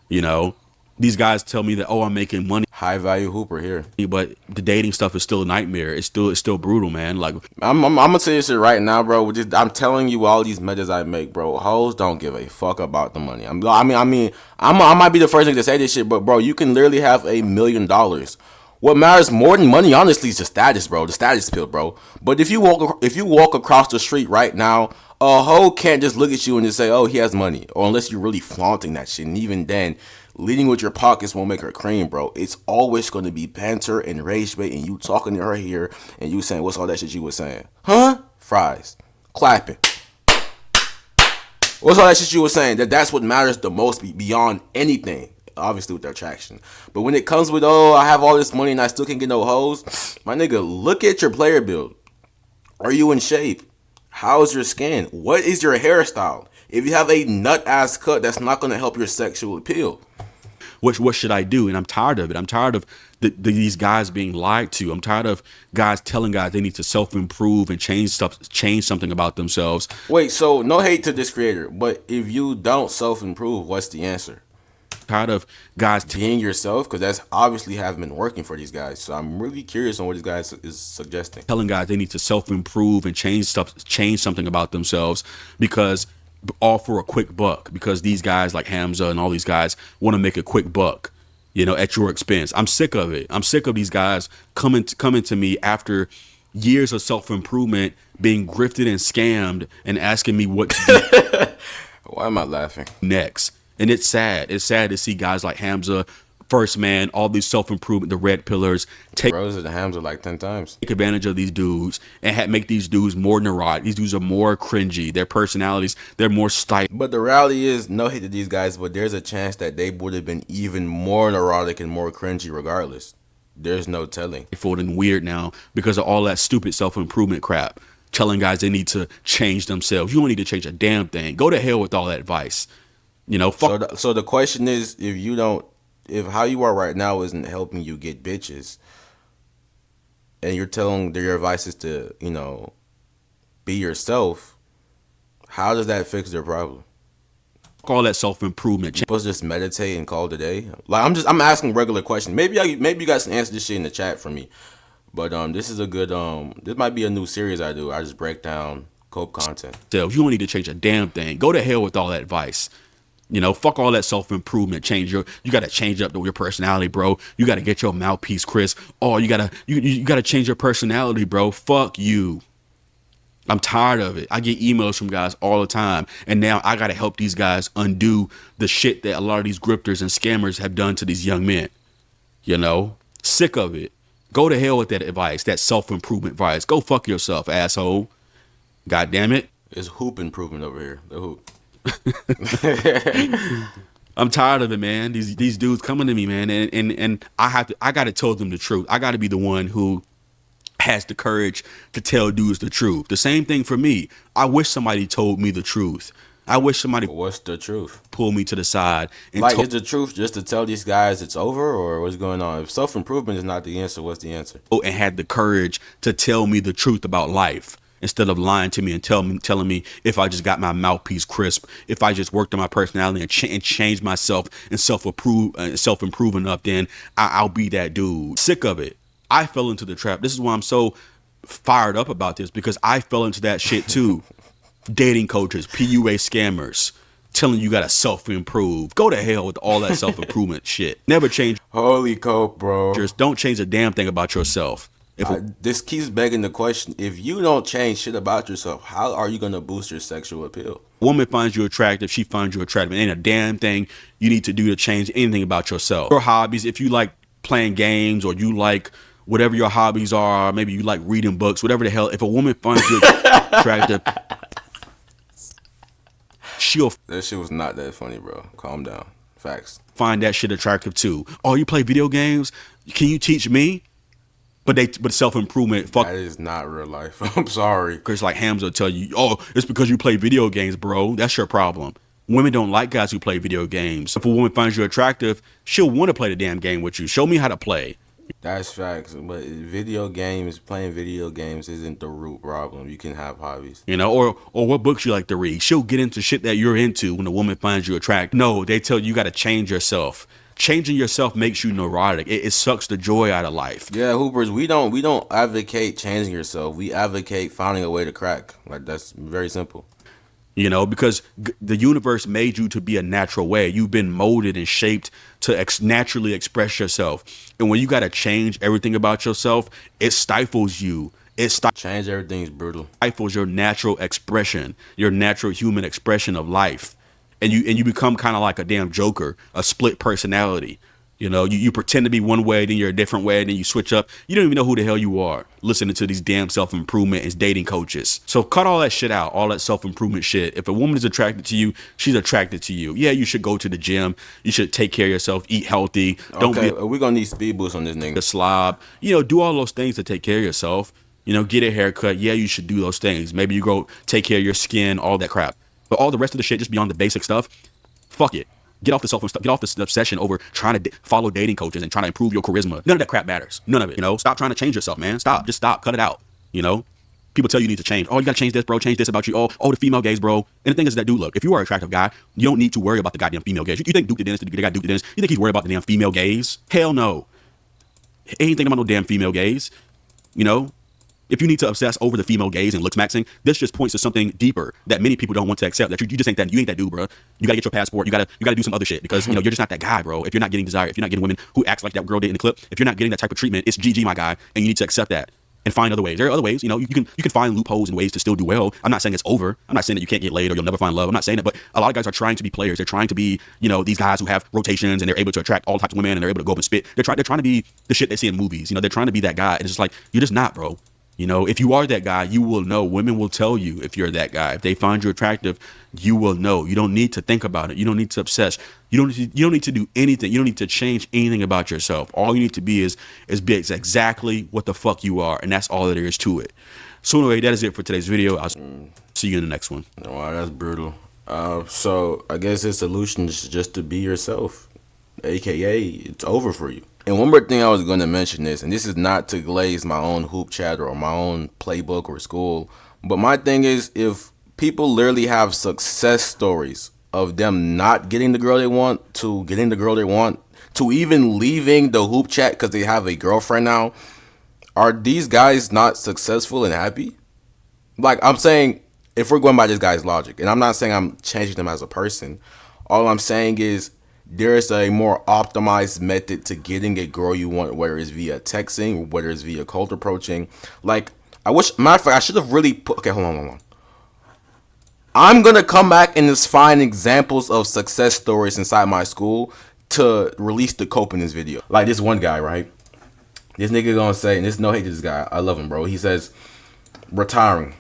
You know, these guys tell me that, oh, I'm making money.
High-value hooper here.
But the dating stuff is still a nightmare. It's still brutal, man. Like,
I'm gonna say this shit right now, bro. I'm telling you, all these measures I make, bro. Hoes don't give a fuck about the money. I might be the first nigga to say this shit, but bro, you can literally have $1 million. What matters more than money, honestly, is the status, bro. The status pill, bro. But if you walk across the street right now, a hoe can't just look at you and just say, oh, he has money. Or unless you're really flaunting that shit. And even then, leading with your pockets won't make her cream, bro. It's always going to be banter and rage bait, and you talking to her here, and you saying, what's all that shit you was saying? Huh? Fries. Clapping. What's all that shit you was saying? That's what matters the most beyond anything. Obviously with the attraction. But when it comes with, oh, I have all this money and I still can't get no hoes, my nigga, look at your player build. Are you in shape? How's your skin? What is your hairstyle? If you have a nut ass cut, that's not going to help your sexual appeal.
What should I do? And I'm tired of it. I'm tired of these guys being lied to. I'm tired of guys telling guys they need to self-improve and change something about themselves.
Wait, so no hate to this creator, but if you don't self-improve, what's the answer?
Tired of guys
being yourself, because that's obviously haven't been working for these guys. So I'm really curious on what these guys is suggesting.
Telling guys they need to self-improve and change something about themselves because all for a quick buck, because these guys like Hamza and all these guys want to make a quick buck, you know, at your expense. I'm sick of it. I'm sick of these guys coming to me after years of self-improvement, being grifted and scammed and asking me what to do.
Why am I laughing?
Next. And it's sad. It's sad to see guys like Hamza, First Man, all these self-improvement, the red pillars, take
Rose and Hamza like 10 times.
Take advantage of these dudes and make these dudes more neurotic. These dudes are more cringy. Their personalities, they're more stifled.
But the reality is, no hate to these guys, but there's a chance that they would have been even more neurotic and more cringy regardless. There's no telling.
And weird now because of all that stupid self-improvement crap. Telling guys they need to change themselves. You don't need to change a damn thing. Go to hell with all that advice. You know, fuck.
So the question is, if how you are right now isn't helping you get bitches, and you're telling your advice is to, you know, be yourself, how does that fix their problem?
All that self-improvement.
Supposed to just meditate and call it a day? Like I'm asking regular questions. Maybe you guys can answer this shit in the chat for me. But this is a good this might be a new series I do. I just break down cope content.
You don't need to change a damn thing. Go to hell with all that advice. You know, fuck all that self-improvement. You got to change up your personality, bro. You got to get your mouthpiece, Chris. Oh, you got to change your personality, bro. Fuck you. I'm tired of it. I get emails from guys all the time. And now I got to help these guys undo the shit that a lot of these grifters and scammers have done to these young men. You know, sick of it. Go to hell with that advice, that self-improvement advice. Go fuck yourself, asshole. God damn it.
It's hoop improvement over here. The hoop.
I'm tired of it, man. These dudes coming to me, man, and I gotta tell them the truth. I gotta be the one who has the courage to tell dudes the truth. The same thing for me. I wish somebody told me the truth. I wish somebody
What's the truth?
Pull me to the side and
is the truth just to tell these guys it's over, or what's going on? If self-improvement is not the answer, what's the answer?
And had the courage to tell me the truth about life. Instead of lying to me and telling me if I just got my mouthpiece crisp, if I just worked on my personality and changed myself and self-improve enough, then I'll be that dude. Sick of it. I fell into the trap. This is why I'm so fired up about this, because I fell into that shit too. Dating coaches, PUA scammers, telling you gotta self-improve. Go to hell with all that self-improvement shit. Never change.
Holy coke, bro.
Just don't change a damn thing about yourself.
This keeps begging the question, if you don't change shit about yourself, how are you going to boost your sexual appeal?
Woman finds you attractive, she finds you attractive. Ain't a damn thing you need to do to change anything about yourself. Your hobbies, if you like playing games or you like whatever your hobbies are, maybe you like reading books, whatever the hell, if a woman finds you attractive,
that shit was not that funny, bro. Calm down. Facts.
Find that shit attractive too. Oh, you play video games? Can you teach me? But self-improvement, fuck.
That is not real life. I'm sorry.
Because like Hamza will tell you, oh, it's because you play video games, bro. That's your problem. Women don't like guys who play video games. If a woman finds you attractive, she'll want to play the damn game with you. Show me how to play.
That's facts. But playing video games isn't the root problem. You can have hobbies.
You know, or what books you like to read. She'll get into shit that you're into when a woman finds you attractive. No, they tell you got to change yourself. Changing yourself makes you neurotic. It sucks the joy out of life.
Yeah, Hoopers, we don't advocate changing yourself. We advocate finding a way to crack. Like, that's very simple.
You know, because the universe made you to be a natural way. You've been molded and shaped to naturally express yourself. And when you got to change everything about yourself, it stifles you.
Change everything is brutal.
Stifles your natural expression, your natural human expression of life. and you become kind of like a damn Joker, a split personality. You know, you pretend to be one way, then you're a different way, then you switch up. You don't even know who the hell you are, listening to these damn self-improvement and dating coaches. So cut all that shit out, all that self-improvement shit. If a woman is attracted to you, she's attracted to you. Yeah, you should go to the gym. You should take care of yourself, eat healthy. Don't be
we're going to need speed boosts on this nigga.
a slob. You know, do all those things to take care of yourself. You know, get a haircut. Yeah, you should do those things. Maybe you go take care of your skin, all that crap. But all the rest of the shit, just beyond the basic stuff, fuck it. Get off the stuff. Get off this obsession over trying to follow dating coaches and trying to improve your charisma. None of that crap matters. None of it. You know, stop trying to change yourself, man. Stop. Just stop. Cut it out. You know, people tell you need to change. Oh, you gotta change this, bro. Change this about you. Oh, the female gaze, bro. And the thing is that, dude, look, if you are an attractive guy, you don't need to worry about the goddamn female gaze. You think Duke the dentist, the guy Duke the dentist, you think he's worried about the damn female gaze? Hell no. He ain't thinking about no damn female gaze. You know. If you need to obsess over the female gaze and looks maxing, this just points to something deeper that many people don't want to accept. That you just ain't that dude, bro. You gotta get your passport. You gotta do some other shit because you know you're just not that guy, bro. If you're not getting desire, if you're not getting women who acts like that girl did in the clip, if you're not getting that type of treatment, it's GG, my guy, and you need to accept that and find other ways. There are other ways. You know, you can find loopholes and ways to still do well. I'm not saying it's over. I'm not saying that you can't get laid or you'll never find love. I'm not saying it, but a lot of guys are trying to be players. They're trying to be, you know, these guys who have rotations and they're able to attract all types of women and they're able to go up and spit. They're trying to be the shit they see in movies. You know, they're trying to be that guy. And it's just like, you're just not, bro. You know, if you are that guy, you will know. Women will tell you if you're that guy. If they find you attractive, you will know. You don't need to think about it. You don't need to obsess. You don't need to do anything. You don't need to change anything about yourself. All you need to be is be exactly what the fuck you are, and that's all there is to it. So anyway, that is it for today's video. I'll see you in the next one.
Wow, that's brutal. So I guess his solution is just to be yourself, aka it's over for you. And one more thing I was going to mention is, and this is not to glaze my own hoop chat or my own playbook or school, but my thing is, if people literally have success stories of them not getting the girl they want to getting the girl they want to even leaving the hoop chat because they have a girlfriend now, are these guys not successful and happy? Like, I'm saying, if we're going by this guy's logic, and I'm not saying I'm changing them as a person, all I'm saying is, there's a more optimized method to getting a girl you want, whether it's via texting, whether it's via cold approaching. Like, matter of fact, I should have really put, okay, hold on. I'm going to come back and just find examples of success stories inside my school to release the cope in this video. Like this one guy, right? This nigga gonna say, and there's no hate to this guy, I love him, bro. He says, retiring.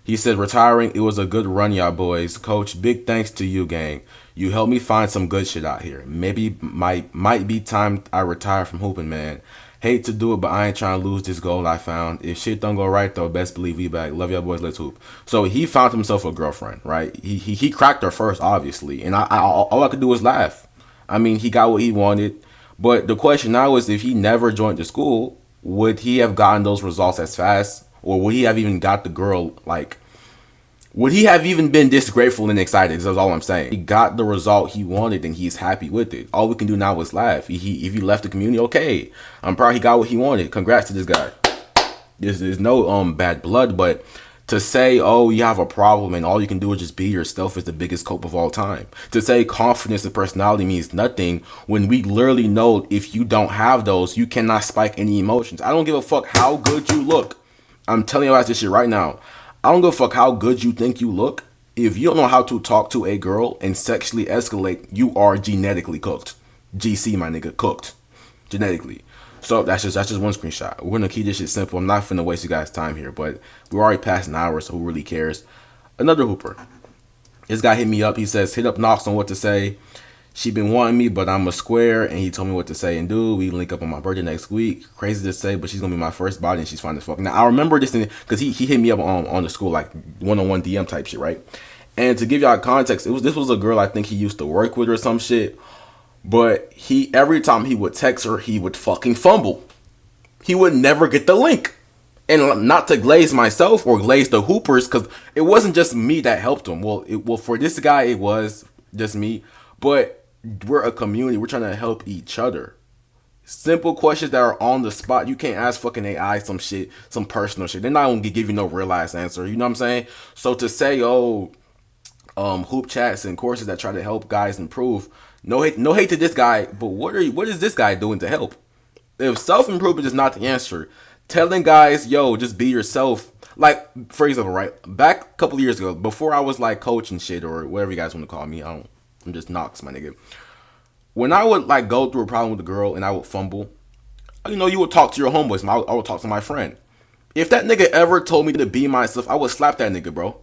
He said, retiring, it was a good run, y'all boys. Coach, big thanks to you, gang. You helped me find some good shit out here. Maybe might be time I retire from hooping, man. Hate to do it, but I ain't trying to lose this goal I found. If shit don't go right, though, best believe we back. Love y'all boys, let's hoop. So he found himself a girlfriend, right? He cracked her first, obviously. And all I could do was laugh. I mean, he got what he wanted. But the question now is, if he never joined the school, would he have gotten those results as fast? Or would he have even got the girl, like... Would he have even been this grateful and excited? That's all I'm saying. He got the result he wanted and he's happy with it. All we can do now is laugh. If he left the community, okay. I'm proud he got what he wanted. Congrats to this guy. There's no bad blood, but to say, oh, you have a problem and all you can do is just be yourself is the biggest cope of all time. To say confidence and personality means nothing when we literally know if you don't have those, you cannot spike any emotions. I don't give a fuck how good you look. I'm telling you guys this shit right now. I don't give a fuck how good you think you look. If you don't know how to talk to a girl and sexually escalate, you are genetically cooked. GC, my nigga, cooked. Genetically. So that's just one screenshot. We're gonna keep this shit simple. I'm not finna waste you guys' time here, but we're already past an hour, so who really cares? Another hooper. This guy hit me up. He says, hit up Knox on what to say. She been wanting me, but I'm a square, and he told me what to say and do. We link up on my birthday next week. Crazy to say, but she's gonna be my first body, and she's fine as fuck. Now I remember this because he hit me up on the school, like one-on-one DM type shit, right? And to give y'all context, this was a girl I think he used to work with or some shit. But every time he would text her, he would fucking fumble. He would never get the link. And not to glaze myself or glaze the hoopers, because it wasn't just me that helped him. Well, for this guy, it was just me. But we're a community. We're trying to help each other. Simple questions that are on the spot. You can't ask fucking AI some shit, some personal shit. They're not going to give you no real ass answer. You know what I'm saying? So to say, hoop chats and courses that try to help guys improve, no hate to this guy, but what is this guy doing to help? If self-improvement is not the answer, telling guys, yo, just be yourself. Like, for example, right? Back a couple of years ago, before I was like coach and shit or whatever you guys want to call me, I'm just Knox, my nigga. When I would like go through a problem with a girl and I would fumble, you know, you would talk to your homeboys. I would talk to my friend. If that nigga ever told me to be myself, I would slap that nigga, bro.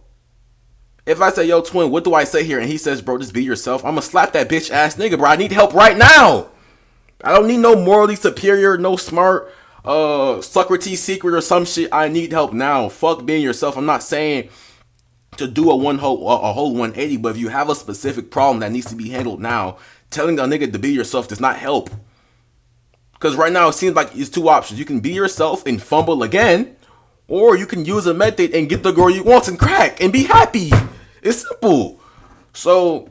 If I say, yo, twin, what do I say here? And he says, bro, just be yourself. I'm gonna slap that bitch ass nigga, bro. I need help right now. I don't need no morally superior, no smart, Socrates secret or some shit. I need help now. Fuck being yourself. I'm not saying to do a whole 180, but if you have a specific problem that needs to be handled now, telling a nigga to be yourself does not help. Because right now it seems like it's two options. You can be yourself and fumble again, or you can use a method and get the girl you want and crack and be happy. It's simple. So,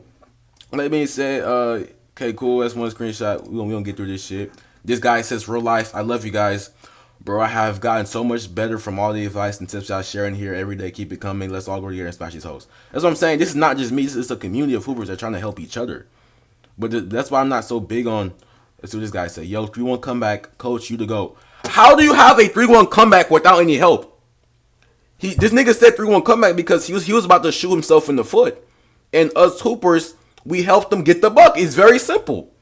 that being said, okay, cool. That's one screenshot. We gonna get through this shit. This guy says, real life, I love you guys. Bro, I have gotten so much better from all the advice and tips y'all sharing here every day. Keep it coming. Let's all go together and smash these hoes. That's what I'm saying. This is not just me. This is a community of hoopers that are trying to help each other. But that's why I'm not so big on, let's see what this guy say. Yo, 3-1 comeback. Coach, you to go. How do you have a 3-1 comeback without any help? This nigga said 3-1 comeback because he was about to shoot himself in the foot. And us hoopers, we helped him get the buck. It's very simple.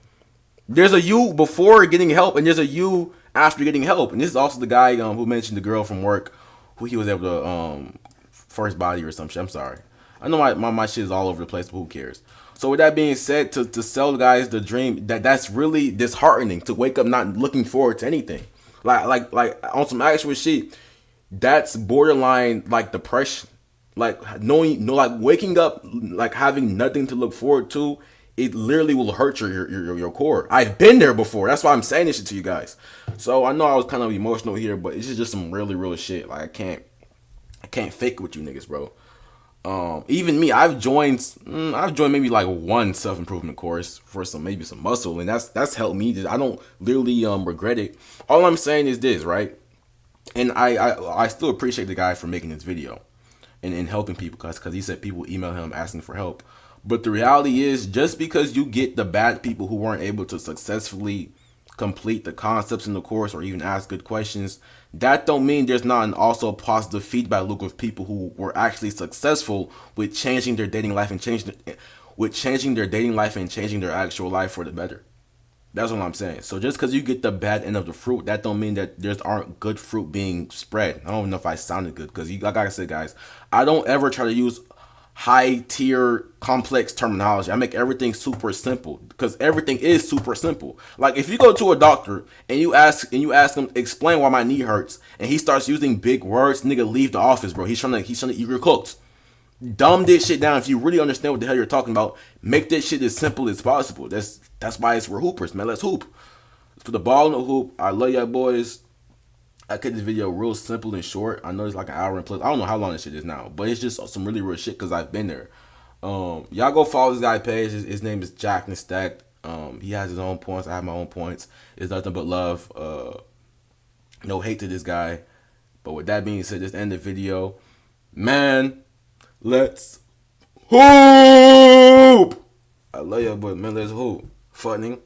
There's a you before getting help, and there's a you after getting help. And this is also the guy who mentioned the girl from work who he was able to first body or some shit. I'm sorry. I know my shit is all over the place, but who cares? So with that being said, to sell guys the dream, that's really disheartening to wake up not looking forward to anything. Like on some actual shit, that's borderline like depression. Like waking up like having nothing to look forward to, it literally will hurt your core. I've been there before. That's why I'm saying this shit to you guys. So I know I was kind of emotional here, but it's just some really real shit. Like I can't fake it with you niggas, bro. Even me, I've joined maybe like one self-improvement course for maybe some muscle, and that's helped me. I don't literally regret it. All I'm saying is this, right? And I still appreciate the guy for making this video and helping people because he said people email him asking for help. But the reality is, just because you get the bad people who weren't able to successfully complete the concepts in the course or even ask good questions, that don't mean there's not an also positive feedback loop of people who were actually successful with changing their dating life and changing their actual life for the better. That's what I'm saying. So just because you get the bad end of the fruit, that don't mean that there's aren't good fruit being spread. I don't know if I sounded good because like I said, guys, I don't ever try to use high tier complex terminology. I make everything super simple because everything is super simple. Like if you go to a doctor and you ask him explain why my knee hurts and he starts using big words, nigga, leave the office, bro. He's trying to eat your cooked. Dumb this shit down. If you really understand what the hell you're talking about, make this shit as simple as possible. That's why we're hoopers, man. Let's hoop. Let's put the ball in the hoop. I love y'all boys. I kept this video real simple and short. I know it's like an hour and plus. I don't know how long this shit is now, but it's just some really real shit because I've been there. Y'all go follow this guy page. His name is Jack and Stacked. He has his own points. I have my own points. It's nothing but love. No hate to this guy. But with that being said, just end the video. Man, let's hoop. I love y'all, but man, let's hoop. Funny.